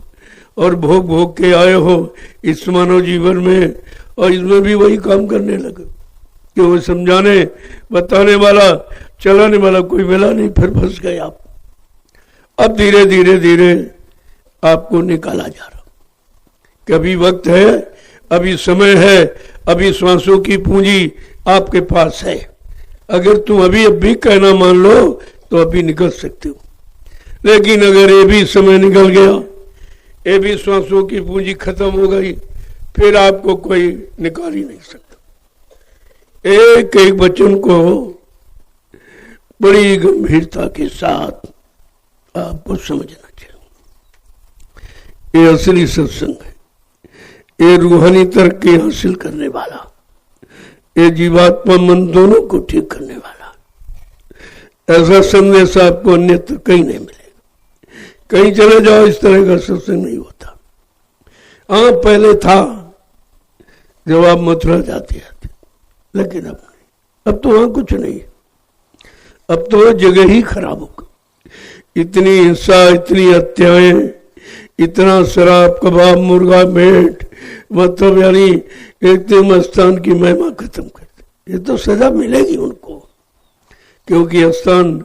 और भोग भोग के आए हो इस मानव जीवन में, और इसमें भी वही काम करने लगे कि वो समझाने बताने वाला चलाने वाला कोई मिला नहीं, फिर फंस गए आप। अब धीरे धीरे धीरे आपको निकाला जा रहा। कभी वक्त है, अभी समय है, अभी श्वासों की पूंजी आपके पास है। अगर तुम अभी अभी कहना मान लो तो अभी निकल सकते हो, लेकिन अगर ये भी समय निकल गया, ये भी श्वासों की पूंजी खत्म हो गई, फिर आपको कोई निकाल ही नहीं सकता। एक एक वचन को बड़ी गंभीरता के साथ आपको समझना चाहिए। ये असली सत्संग है, ये रूहानी तरक्की हासिल करने वाला, ये जीवात्मा मन दोनों को ठीक करने वाला। ऐसा संदेश आपको अन्यत्र कहीं नहीं मिलेगा। कहीं चले जाओ इस तरह का सत्संग नहीं होता। हाँ पहले था जब आप मथुरा जाते थे, लेकिन अब नहीं। अब तो वहां कुछ नहीं, अब तो जगह ही खराब हो गई। इतनी हिंसा, इतनी हत्याएं, इतना शराब, कबाब, मुर्गा, मीट, मतलब यानी एकदम स्थान की महिमा खत्म कर दे। ये तो सजा मिलेगी उनको, क्योंकि स्थान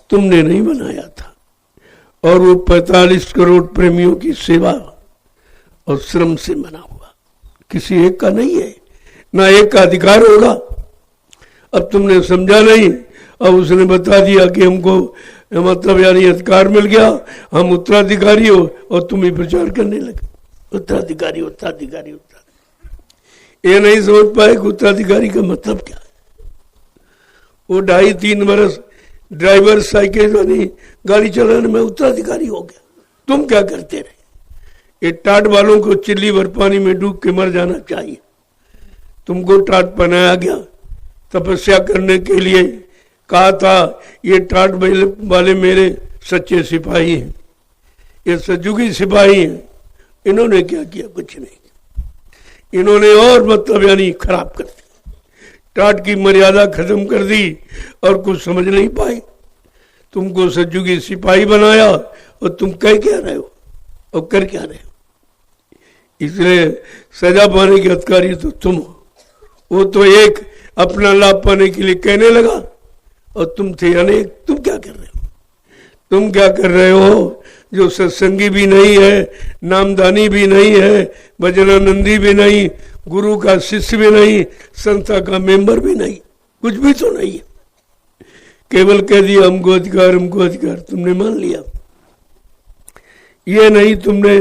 तुमने नहीं बनाया था और वो 45 करोड़ प्रेमियों की सेवा और श्रम से बना हुआ, किसी एक का नहीं है, ना एक का अधिकार होगा। अब तुमने समझा नहीं, अब उसने बता दिया कि हमको मतलब यानी अधिकार मिल गया, हम उत्तराधिकारी हो, और तुम ही प्रचार करने लगे उत्तराधिकारी उत्तराधिकारी उत्तराधिकारी। ये नहीं समझ पाए कि उत्तराधिकारी का मतलब क्या है। वो 2.5-3 वर्ष ड्राइवर साइकिल यानी गाड़ी चलाने में उत्तराधिकारी हो गया। तुम क्या करते रहे? ये टाट वालों को चिल्ली भर पानी में डूब के मर जाना चाहिए। तुमको टाट बनाया गया तपस्या करने के लिए, कहा था ये टाट वाले मेरे सच्चे सिपाही हैं, ये सज्जुगी सिपाही हैं। इन्होंने क्या किया? कुछ नहीं। इन्होंने और मतलब यानी खराब कर दी, टाट की मर्यादा खत्म कर दी और कुछ समझ नहीं पाए। तुमको सज्जुगी सिपाही बनाया और तुम कह क्या रहे हो और कर क्या रहे हो? इसलिए सजा पाने के अधिकारी तो तुम हो। वो तो एक अपना लाभ पाने के लिए कहने लगा और तुम थे अनेक। तुम क्या कर रहे हो? तुम क्या कर रहे हो जो सत्संगी भी नहीं है, नामदानी भी नहीं है, भजनानंदी भी नहीं, गुरु का शिष्य भी नहीं, संस्था का मेंबर भी नहीं, कुछ भी तो नहीं है। केवल कह दिया हमको अधिकार, हमको अधिकार, तुमने मान लिया। ये नहीं, तुमने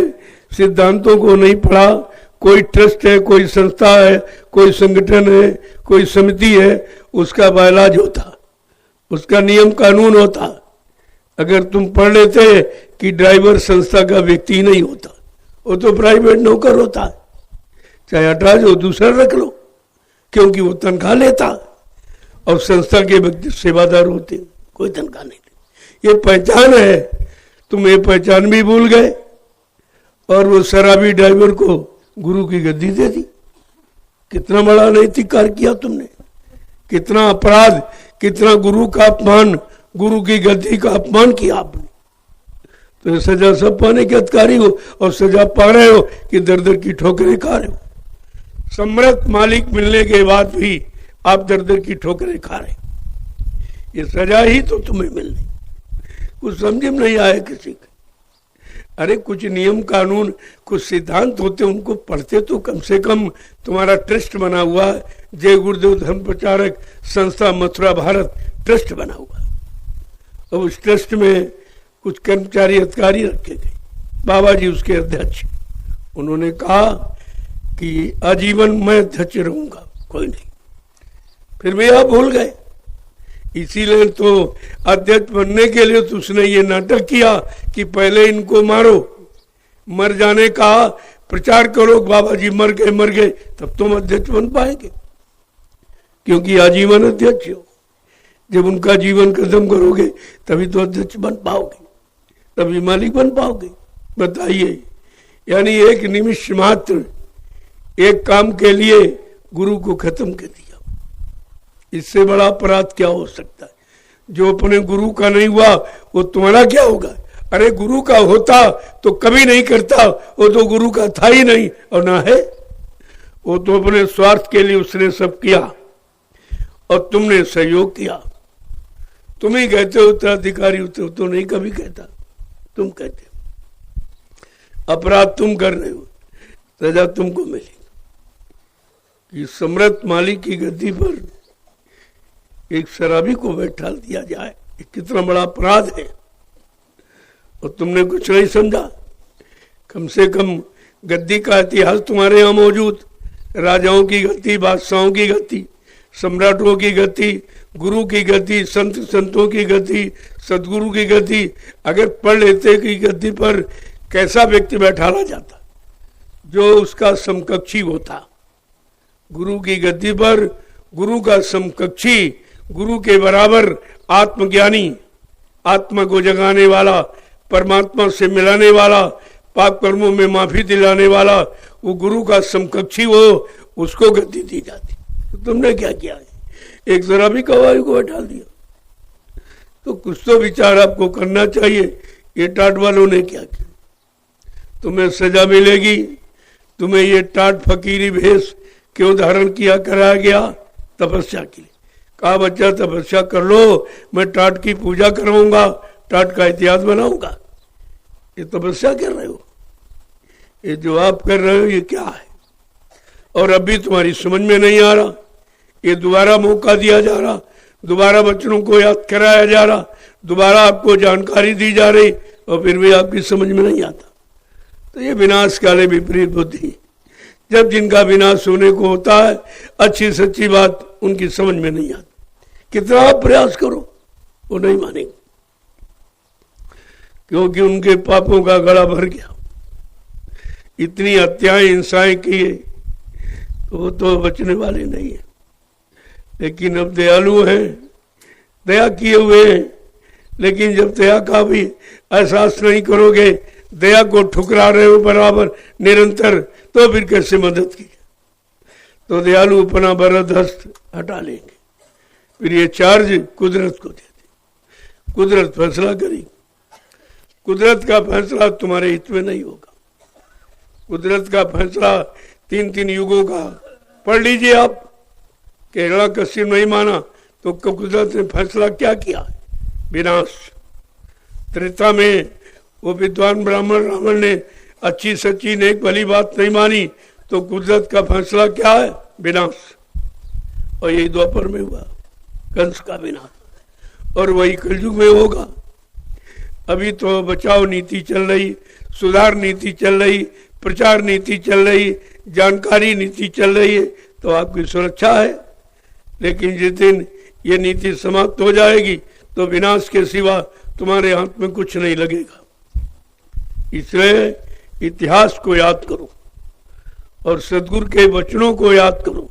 सिद्धांतों को नहीं पढ़ा। कोई ट्रस्ट है, कोई संस्था है, कोई संगठन है, कोई समिति है, उसका बायलाज होता, उसका नियम कानून होता। अगर तुम पढ़ लेते कि ड्राइवर संस्था का व्यक्ति ही नहीं होता, वो तो प्राइवेट नौकर होता है, चाहे हटा जो दूसरा रख लो, क्योंकि वो तनख्वाह लेता और संस्था के व्यक्ति सेवादार होते, कोई तनख्वाह नहीं देते। ये पहचान है, तुम ये पहचान भी भूल गए और वो शराबी ड्राइवर को गुरु की गद्दी दे दी। कितना बड़ा नैतिक कार्य किया तुमने, कितना अपराध, कितना गुरु का अपमान, गुरु की गद्दी का अपमान किया आपने। तो सजा सब पाने के अधिकारी हो और सजा पा रहे हो कि दर दर की ठोकरें खा रहे हो। सम्राट मालिक मिलने के बाद भी आप दर दर की ठोकरें खा रहे। ये सजा ही तो तुम्हें मिलनी। कुछ समझ में नहीं आया किसी का। अरे कुछ नियम कानून कुछ सिद्धांत होते उनको पढ़ते तो कम से कम। तुम्हारा ट्रस्ट बना हुआ है, जय गुरुदेव धर्म प्रचारक संस्था मथुरा भारत ट्रस्ट बना हुआ। अब उस ट्रस्ट में कुछ कर्मचारी अधिकारी रखे गए, बाबा जी उसके अध्यक्ष। उन्होंने कहा कि आजीवन मैं अध्यक्ष रहूंगा, कोई नहीं। फिर भी आप भूल गए। इसीलिए तो अध्यक्ष बनने के लिए तो उसने ये नाटक किया कि पहले इनको मारो, मर जाने का प्रचार करो, बाबा जी मर गए तब तुम अध्यक्ष बन पाएंगे, क्योंकि आजीवन अध्यक्ष हो। जब उनका जीवन खत्म करोगे तभी तो अध्यक्ष बन पाओगे, तभी मालिक बन पाओगे। बताइए, यानी एक निमिष मात्र एक काम के लिए गुरु को खत्म कर दिया। इससे बड़ा अपराध क्या हो सकता है? जो अपने गुरु का नहीं हुआ वो तुम्हारा क्या होगा? अरे गुरु का होता तो कभी नहीं करता, वो तो गुरु का था ही नहीं और ना है। वो तो अपने स्वार्थ के लिए उसने सब किया और तुमने सहयोग किया। तुम ही कहते हो उत्तराधिकारी हो, तो नहीं कभी कहता, तुम कहते हो। अपराध तुम कर रहे हो, सजा तुमको मिलेगी। कि सम्राट मालिक की गद्दी पर एक शराबी को बैठा दिया जाए, ये कितना बड़ा अपराध है। और तुमने कुछ नहीं समझा। कम से कम गद्दी का इतिहास तुम्हारे यहाँ मौजूद, राजाओं की गद्दी, बादशाहों की गद्दी, सम्राटों की गद्दी, गुरु की गद्दी, संतों की गद्दी, सदगुरु की गद्दी। अगर पढ़ लेते कि गद्दी पर कैसा व्यक्ति बैठाला जाता जो उसका समकक्षी होता। गुरु की गद्दी पर गुरु का समकक्षी, गुरु के बराबर आत्मज्ञानी, आत्मा को जगाने वाला, परमात्मा से मिलाने वाला, पाप कर्मों में माफी दिलाने वाला, वो गुरु का समकक्षी हो, उसको गद्दी दी जाती। तो तुमने क्या किया है? एक जरा भी कवाई को बैठा दिया। तो कुछ तो विचार आपको करना चाहिए। ये टाट वालों ने क्या किया? तुम्हें सजा मिलेगी। तुम्हें ये टाट फकीरी भेष क्यों धारण किया कराया गया? तपस्या के लिए। कहा बच्चा तपस्या कर लो, मैं टाट की पूजा कराऊंगा, टाट का इतिहास बनाऊंगा। ये तपस्या कर रहे हो? ये जो आप कर रहे हो ये क्या है? और अभी तुम्हारी समझ में नहीं आ रहा। ये दोबारा मौका दिया जा रहा, दोबारा बच्चों को याद कराया जा रहा, दोबारा आपको जानकारी दी जा रही, और फिर भी आपकी समझ में नहीं आता। तो ये विनाश काले विपरीत बुद्धि। जब जिनका विनाश होने को होता है, अच्छी सच्ची बात उनकी समझ में नहीं आती। कितना आप प्रयास करो वो नहीं मानेंगे, क्योंकि उनके पापों का गला भर गया। इतनी हत्याएं हिंसाएं किए तो वो तो बचने वाले नहीं है। लेकिन अब दयालु हैं, दया किए हुए हैं, लेकिन जब दया का भी एहसास नहीं करोगे, दया को ठुकरा रहे हो बराबर निरंतर, तो फिर कैसे मदद की? तो दयालु अपना बरद हस्त हटा लेंगे। फिर ये चार्ज कुदरत को देते, कुदरत फैसला करेगी। कुदरत का फैसला तुम्हारे हित में नहीं होगा। कुदरत का फैसला 3 युगों का पढ़ लीजिए आप। केरला कश्यप नहीं माना तो कुदरत ने फैसला क्या किया? विनाश। त्रेता में वो विद्वान ब्राह्मण रावण ने अच्छी सच्ची नेक भली बात नहीं मानी तो कुदरत का फैसला क्या है? विनाश। और यही द्वापर में हुआ, कंस का विनाश, और वही कलयुग में होगा। अभी तो बचाव नीति चल रही, सुधार नीति चल रही, प्रचार नीति चल रही, जानकारी नीति चल रही है, तो आपकी सुरक्षा है। लेकिन जिस दिन ये नीति समाप्त हो जाएगी तो विनाश के सिवा तुम्हारे हाथ में कुछ नहीं लगेगा। इसलिए इतिहास को याद करो और सदगुरु के वचनों को याद करो।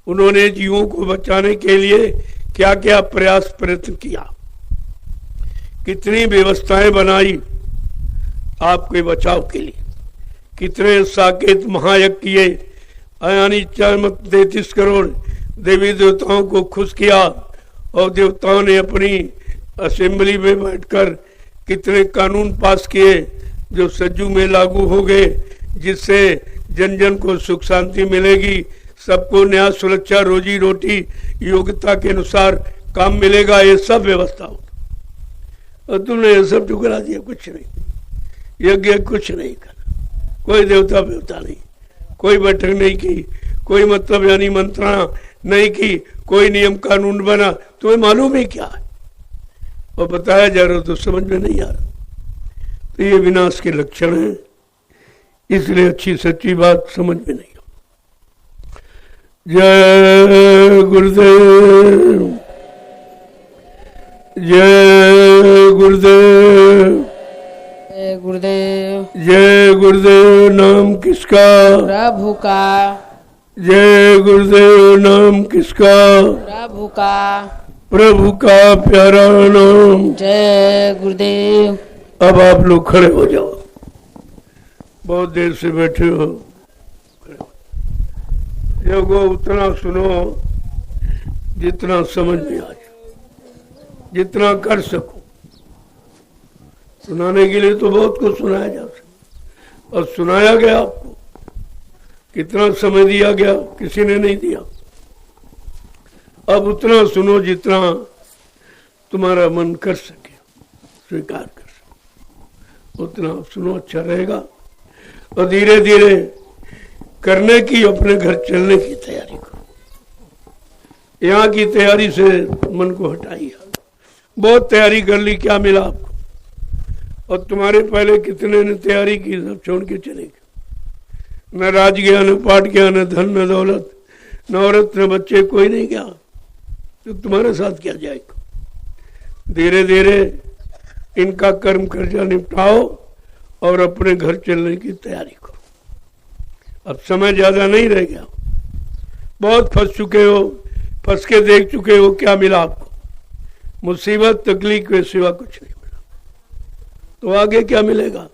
उन्होंने जीवों को बचाने के लिए क्या क्या प्रयास प्रयत्न किया, कितनी व्यवस्थाएं बनाई आपके बचाव के लिए, कितने साकेत महायज्ञ किए, यानी 33 करोड़ देवी देवताओं को खुश किया, और देवताओं ने अपनी असेंबली में बैठकर कितने कानून पास किए जो सज्जू में लागू हो गए, जिससे जन जन को सुख शांति मिलेगी, सबको न्याय सुरक्षा रोजी रोटी योग्यता के अनुसार काम मिलेगा, ये सब व्यवस्था हो। और तुमने ये सब ठुकरा दिया, कुछ नहीं, यज्ञ कुछ नहीं करना, कोई देवता वेवता नहीं, कोई बैठक नहीं की, कोई मतलब यानी मंत्रणा नहीं की, कोई नियम कानून बना, तुम्हें मालूम ही क्या है और बताया जा रहा हो तो समझ में नहीं आ रहा। तो ये विनाश के लक्षण हैं, इसलिए अच्छी सच्ची बात समझ में नहीं। जय गुरुदेव, जय गुरुदेव, जय गुरुदेव, जय गुरुदेव। नाम किसका? प्रभु का। जय गुरुदेव। नाम किसका? प्रभु का। प्रभु का प्यारा नाम। जय गुरुदेव। अब आप लोग खड़े हो जाओ, बहुत देर से बैठे हो। देखो उतना सुनो जितना समझ में आ जाए, जितना कर सको। सुनाने के लिए तो बहुत कुछ सुनाया जा सकता, और सुनाया गया आपको। कितना समय दिया गया, किसी ने नहीं दिया। अब उतना सुनो जितना तुम्हारा मन कर सके, स्वीकार कर सके, उतना आप सुनो, अच्छा रहेगा। और धीरे धीरे करने की, अपने घर चलने की तैयारी करो। यहाँ की तैयारी से मन को हटाइए। बहुत तैयारी कर ली, क्या मिला आपको? और तुम्हारे पहले कितने ने तैयारी की, सब छोड़ के चले गए। न राज गया, न पाट गया, न धन, न दौलत, न औरत, न बच्चे, कोई नहीं गया। तो तुम्हारे साथ क्या जाएगा? धीरे धीरे इनका कर्म कर्जा निपटाओ और अपने घर चलने की तैयारी करो। अब समय ज्यादा नहीं रह गया, बहुत फंस चुके हो, फंस के देख चुके हो, क्या मिला आपको? मुसीबत, तकलीफ के सिवा कुछ नहीं मिला। तो आगे क्या मिलेगा?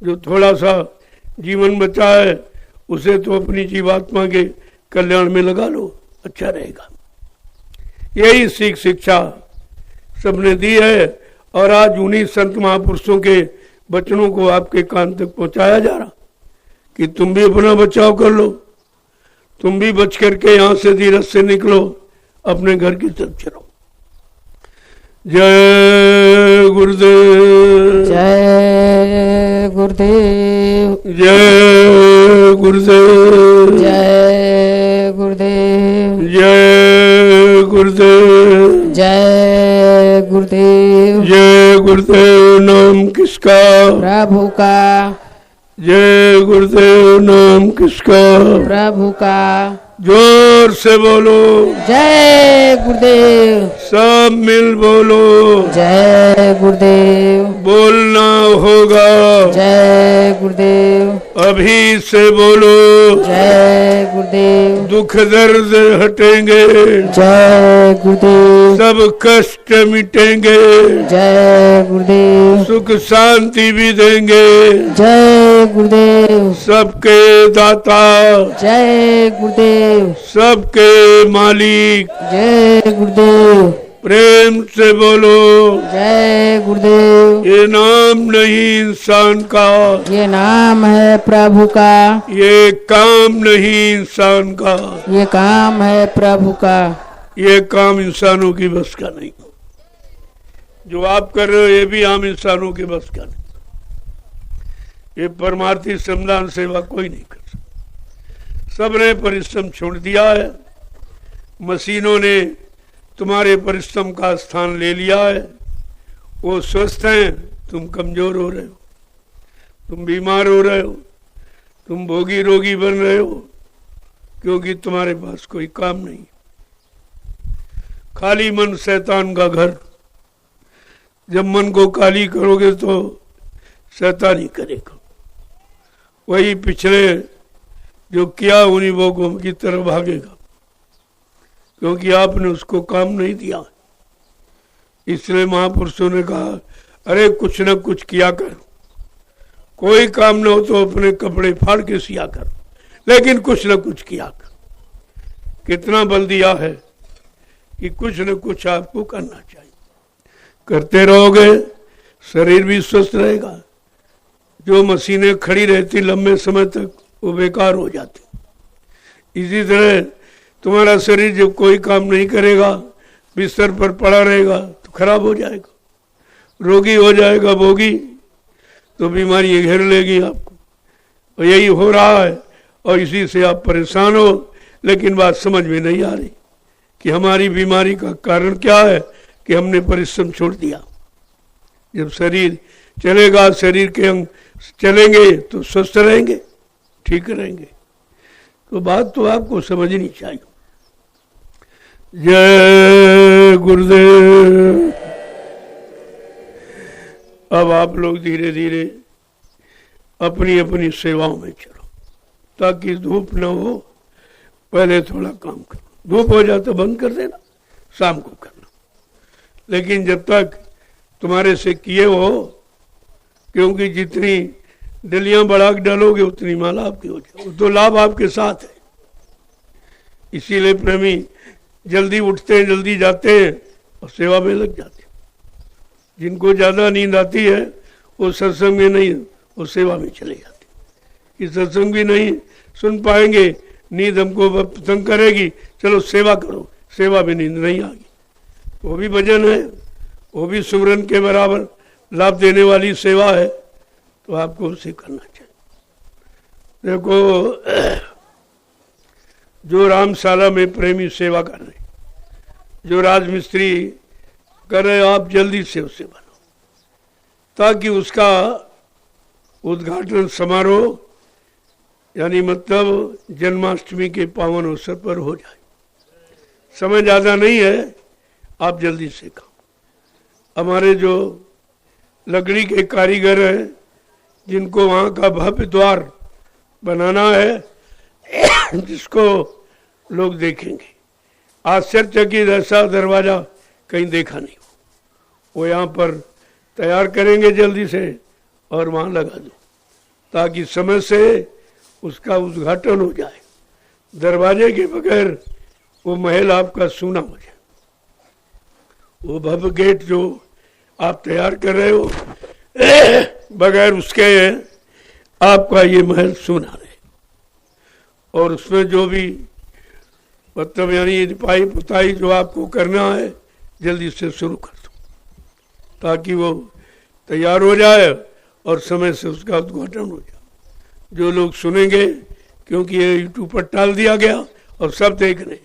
जो थोड़ा सा जीवन बचा है उसे तो अपनी जीवात्मा के कल्याण में लगा लो, अच्छा रहेगा। यही शिक्षा सबने दी है, और आज उन्हीं संत महापुरुषों के वचनों को आपके कान तक पहुंचाया जा रहा कि तुम भी अपना बचाव कर लो, तुम भी बच करके यहां से धीरज से निकलो, अपने घर की तरफ चलो। जय गुरुदेव, जय गुरुदेव, जय गुरुदेव, जय गुरुदेव, जय गुरुदेव, जय गुरुदेव। जय गुरुदेव। नाम किसका? प्रभु का। जय गुरुदेव। नाम किसका? प्रभु का। जोर से बोलो, जय गुरुदेव। सब मिल बोलो, जय गुरुदेव। बोलना होगा, जय गुरुदेव। अभी से बोलो, जय गुरुदेव। दुख दर्द हटेंगे, जय गुरुदेव। सब कष्ट मिटेंगे, जय गुरुदेव। सुख शांति भी देंगे, जय गुरुदेव। सबके दाता, जय गुरुदेव। सबके मालिक, जय गुरुदेव। प्रेम से बोलो, जय गुरुदेव। ये नाम नहीं इंसान का, ये नाम है प्रभु का। ये काम नहीं इंसान का, ये काम है प्रभु का। ये काम इंसानों की बस का नहीं। जो आप कर रहे हो ये भी आम इंसानों के बस का नहीं। ये परमार्थी श्रमदान सेवा कोई नहीं कर सकता। सबने परिश्रम छोड़ दिया है, मशीनों ने तुम्हारे परिश्रम का स्थान ले लिया है। वो स्वस्थ हैं, तुम कमजोर हो रहे हो, तुम बीमार हो रहे हो, तुम भोगी रोगी बन रहे हो, क्योंकि तुम्हारे पास कोई काम नहीं। खाली मन शैतान का घर। जब मन को खाली करोगे तो शैतान ही करेगा। वही पिछले जो किया उन्हीं भोगों की तरफ भागेगा, क्योंकि आपने उसको काम नहीं दिया। इसलिए महापुरुषों ने कहा, अरे कुछ न कुछ किया कर। कोई काम न हो तो अपने कपड़े फाड़ के सिया कर, लेकिन कुछ न कुछ किया कर। कितना बल दिया है कि कुछ न कुछ आपको करना चाहिए। करते रहोगे, शरीर भी स्वस्थ रहेगा। जो मशीनें खड़ी रहती लंबे समय तक, वो बेकार हो जाती। इसी तरह तुम्हारा शरीर जब कोई काम नहीं करेगा बिस्तर पर पड़ा रहेगा तो खराब हो जाएगा, रोगी हो जाएगा भोगी तो बीमारी घेर लेगी आपको। और यही हो रहा है और इसी से आप परेशान हो, लेकिन बात समझ में नहीं आ रही कि हमारी बीमारी का कारण क्या है कि हमने परिश्रम छोड़ दिया। जब शरीर चलेगा, शरीर के अंग चलेंगे तो स्वस्थ रहेंगे, ठीक रहेंगे। तो बात तो आपको समझनी चाहिए। जय गुरुदेव। अब आप लोग धीरे धीरे अपनी अपनी सेवाओं में चलो, ताकि धूप न हो। पहले थोड़ा काम करो, धूप हो जाए तो बंद कर देना, शाम को करना। लेकिन जब तक तुम्हारे से किए हो, क्योंकि जितनी डलियां बढ़ा के डालोगे उतनी माला आपकी हो जाए, तो लाभ आपके साथ है। इसीलिए प्रेमी जल्दी उठते हैं, जल्दी जाते हैं और सेवा में लग जाते हैं। जिनको ज्यादा नींद आती है वो सत्संग में नहीं, वो सेवा में चले जाते हैं कि सत्संग भी नहीं सुन पाएंगे, नींद हमको तंग करेगी, चलो सेवा करो, सेवा में नींद नहीं आएगी। वो भी भजन है, वो भी सुमरन के बराबर लाभ देने वाली सेवा है, तो आपको उसे करना चाहिए। देखो, जो रामशाला में प्रेमी सेवा कर रहे, जो राजमिस्त्री कर रहे, आप जल्दी से उससे बनो, ताकि उसका उद्घाटन समारोह यानी मतलब जन्माष्टमी के पावन अवसर पर हो जाए। समय ज़्यादा नहीं है, आप जल्दी से काम। हमारे जो लकड़ी के कारीगर हैं, जिनको वहाँ का भव्य द्वार बनाना है, जिसको लोग देखेंगे, आश्चर्यचकित ऐसा दरवाजा कहीं देखा नहीं हो, वो यहाँ पर तैयार करेंगे जल्दी से और वहाँ लगा दो, ताकि समय से उसका उद्घाटन हो जाए। दरवाजे के बगैर वो महल आपका सूना हो जाए। वो भव्य गेट जो आप तैयार कर रहे हो, बगैर उसके आपका ये महल सूना रहे। और उसमें जो भी मतलब यानी लिपाई पुताई जो आपको करना है, जल्दी से शुरू कर दो, ताकि वो तैयार हो जाए और समय से उसका उद्घाटन हो जाए। जो लोग सुनेंगे, क्योंकि ये यूट्यूब पर डाल दिया गया और सब देख रहे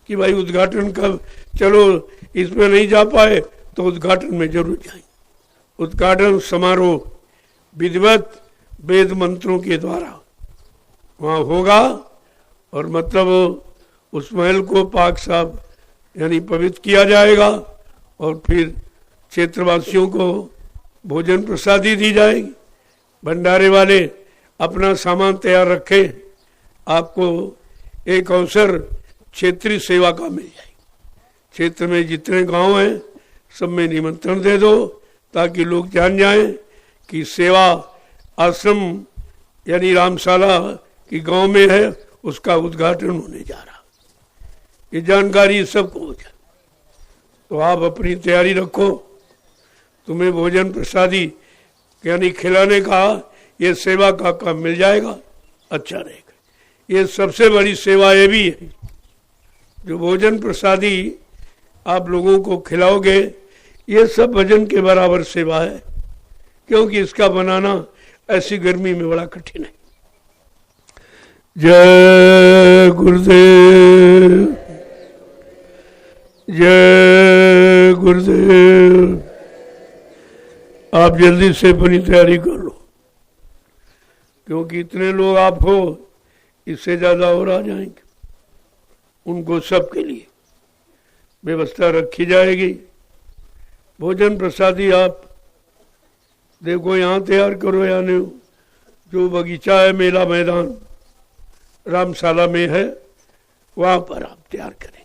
कि भाई उद्घाटन कब, चलो इसमें नहीं जा पाए तो उद्घाटन में जरूर जाएंगे। उद्घाटन समारोह विधिवत वेद मंत्रों के द्वारा वहाँ होगा, और मतलब उस महल को पाक साफ यानी पवित्र किया जाएगा, और फिर क्षेत्रवासियों को भोजन प्रसादी दी जाएगी। भंडारे वाले अपना सामान तैयार रखें, आपको एक अवसर क्षेत्रीय सेवा का मिल जाएगी। क्षेत्र में जितने गांव हैं सब में निमंत्रण दे दो, ताकि लोग जान जाएं कि सेवा आश्रम यानी रामशाला की गांव में है, उसका उद्घाटन होने जा रहा। ये जानकारी सबको हो जाए। तो आप अपनी तैयारी रखो, तुम्हें भोजन प्रसादी यानी खिलाने का ये सेवा का काम मिल जाएगा, अच्छा रहेगा। ये सबसे बड़ी सेवा ये भी है, जो भोजन प्रसादी आप लोगों को खिलाओगे, ये सब भजन के बराबर सेवा है, क्योंकि इसका बनाना ऐसी गर्मी में बड़ा कठिन है। जय गुरुदेव, जय गुरुदेव। आप जल्दी से अपनी तैयारी कर लो, क्योंकि इतने लोग आप हो, इससे ज्यादा और आ जाएंगे। उनको सबके लिए व्यवस्था रखी जाएगी। भोजन प्रसादी आप देखो यहाँ तैयार करो, यानी जो बगीचा है, मेला मैदान रामशाला में है, वहाँ पर आप तैयार करेंगे।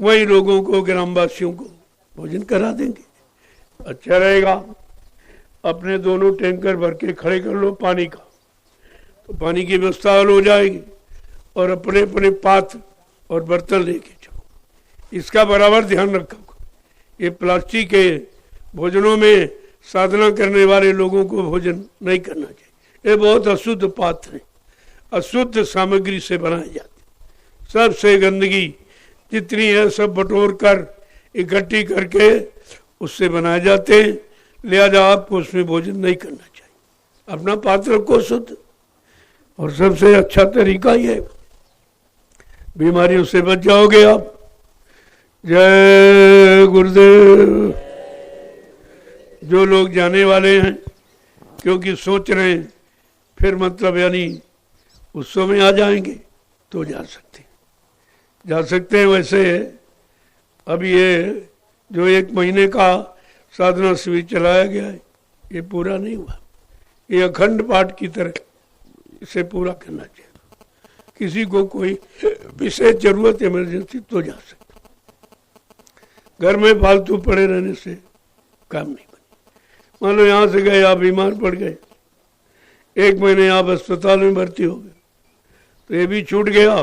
वही लोगों को, ग्रामवासियों को भोजन करा देंगे, अच्छा रहेगा। अपने दोनों टैंकर भर के खड़े कर लो पानी का, तो पानी की व्यवस्था हो जाएगी। और अपने अपने पात्र और बर्तन लेके चलो, इसका बराबर ध्यान रखो। ये प्लास्टिक के भोजनों में साधना करने वाले लोगों को भोजन नहीं करना चाहिए। ये बहुत अशुद्ध पात्र है, अशुद्ध सामग्री से बनाए जाते। सबसे गंदगी जितनी है सब बटोर कर इकट्ठी करके उससे बनाए जाते हैं। लिहाजा आपको उसमें भोजन नहीं करना चाहिए। अपना पात्र को शुद्ध, और सबसे अच्छा तरीका ही है, बीमारियों से बच जाओगे आप। जय गुरुदेव। जो लोग जाने वाले हैं क्योंकि सोच रहे हैं फिर मतलब यानी उत्सव में आ जाएंगे तो जा सकते हैं। वैसे अब ये जो 1 महीने का साधना शिविर चलाया गया है ये पूरा नहीं हुआ। ये अखंड पाठ की तरह इसे पूरा करना चाहिए। किसी को कोई विशेष जरूरत इमरजेंसी तो जा सकते। घर में फालतू पड़े रहने से काम नहीं बने। मान लो यहाँ से गए, आप बीमार पड़ गए, 1 महीने आप अस्पताल में भर्ती हो गए तो ये भी छूट गया।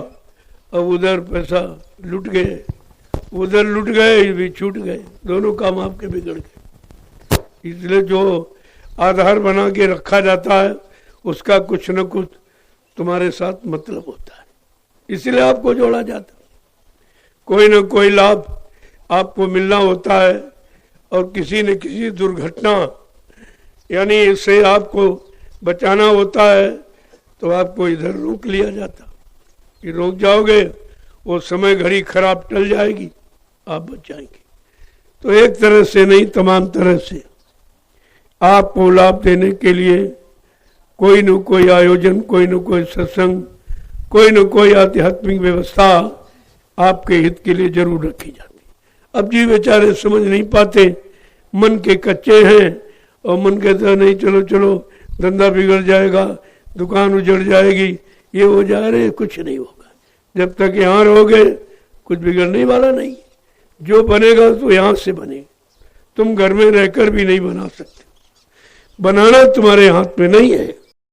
अब उधर पैसा लुट गए, उधर लुट गए, ये भी छूट गए, दोनों काम आपके बिगड़ गए। इसलिए जो आधार बना के रखा जाता है उसका कुछ न कुछ तुम्हारे साथ मतलब होता है, इसलिए आपको जोड़ा जाता है। कोई न कोई लाभ आपको मिलना होता है और किसी न किसी दुर्घटना यानी इससे आपको बचाना होता है तो आपको इधर रोक लिया जाता। कि रोक जाओगे वो समय घड़ी खराब टल जाएगी, आप बच जाएंगे। तो एक तरह से नहीं, तमाम तरह से आपको लाभ देने के लिए कोई न कोई आयोजन, कोई न कोई सत्संग, कोई न कोई आध्यात्मिक व्यवस्था आपके हित के लिए जरूर रखी जाती। अब जी बेचारे समझ नहीं पाते, मन के कच्चे हैं और मन कहता है नहीं चलो चलो धंधा बिगड़ जाएगा, दुकान उजड़ जाएगी, ये हो जा रहे, कुछ नहीं होगा। जब तक यहाँ रहोगे कुछ बिगड़ने वाला नहीं। जो बनेगा तो यहाँ से बनेगा, तुम घर में रहकर भी नहीं बना सकते। बनाना तुम्हारे हाथ में नहीं है।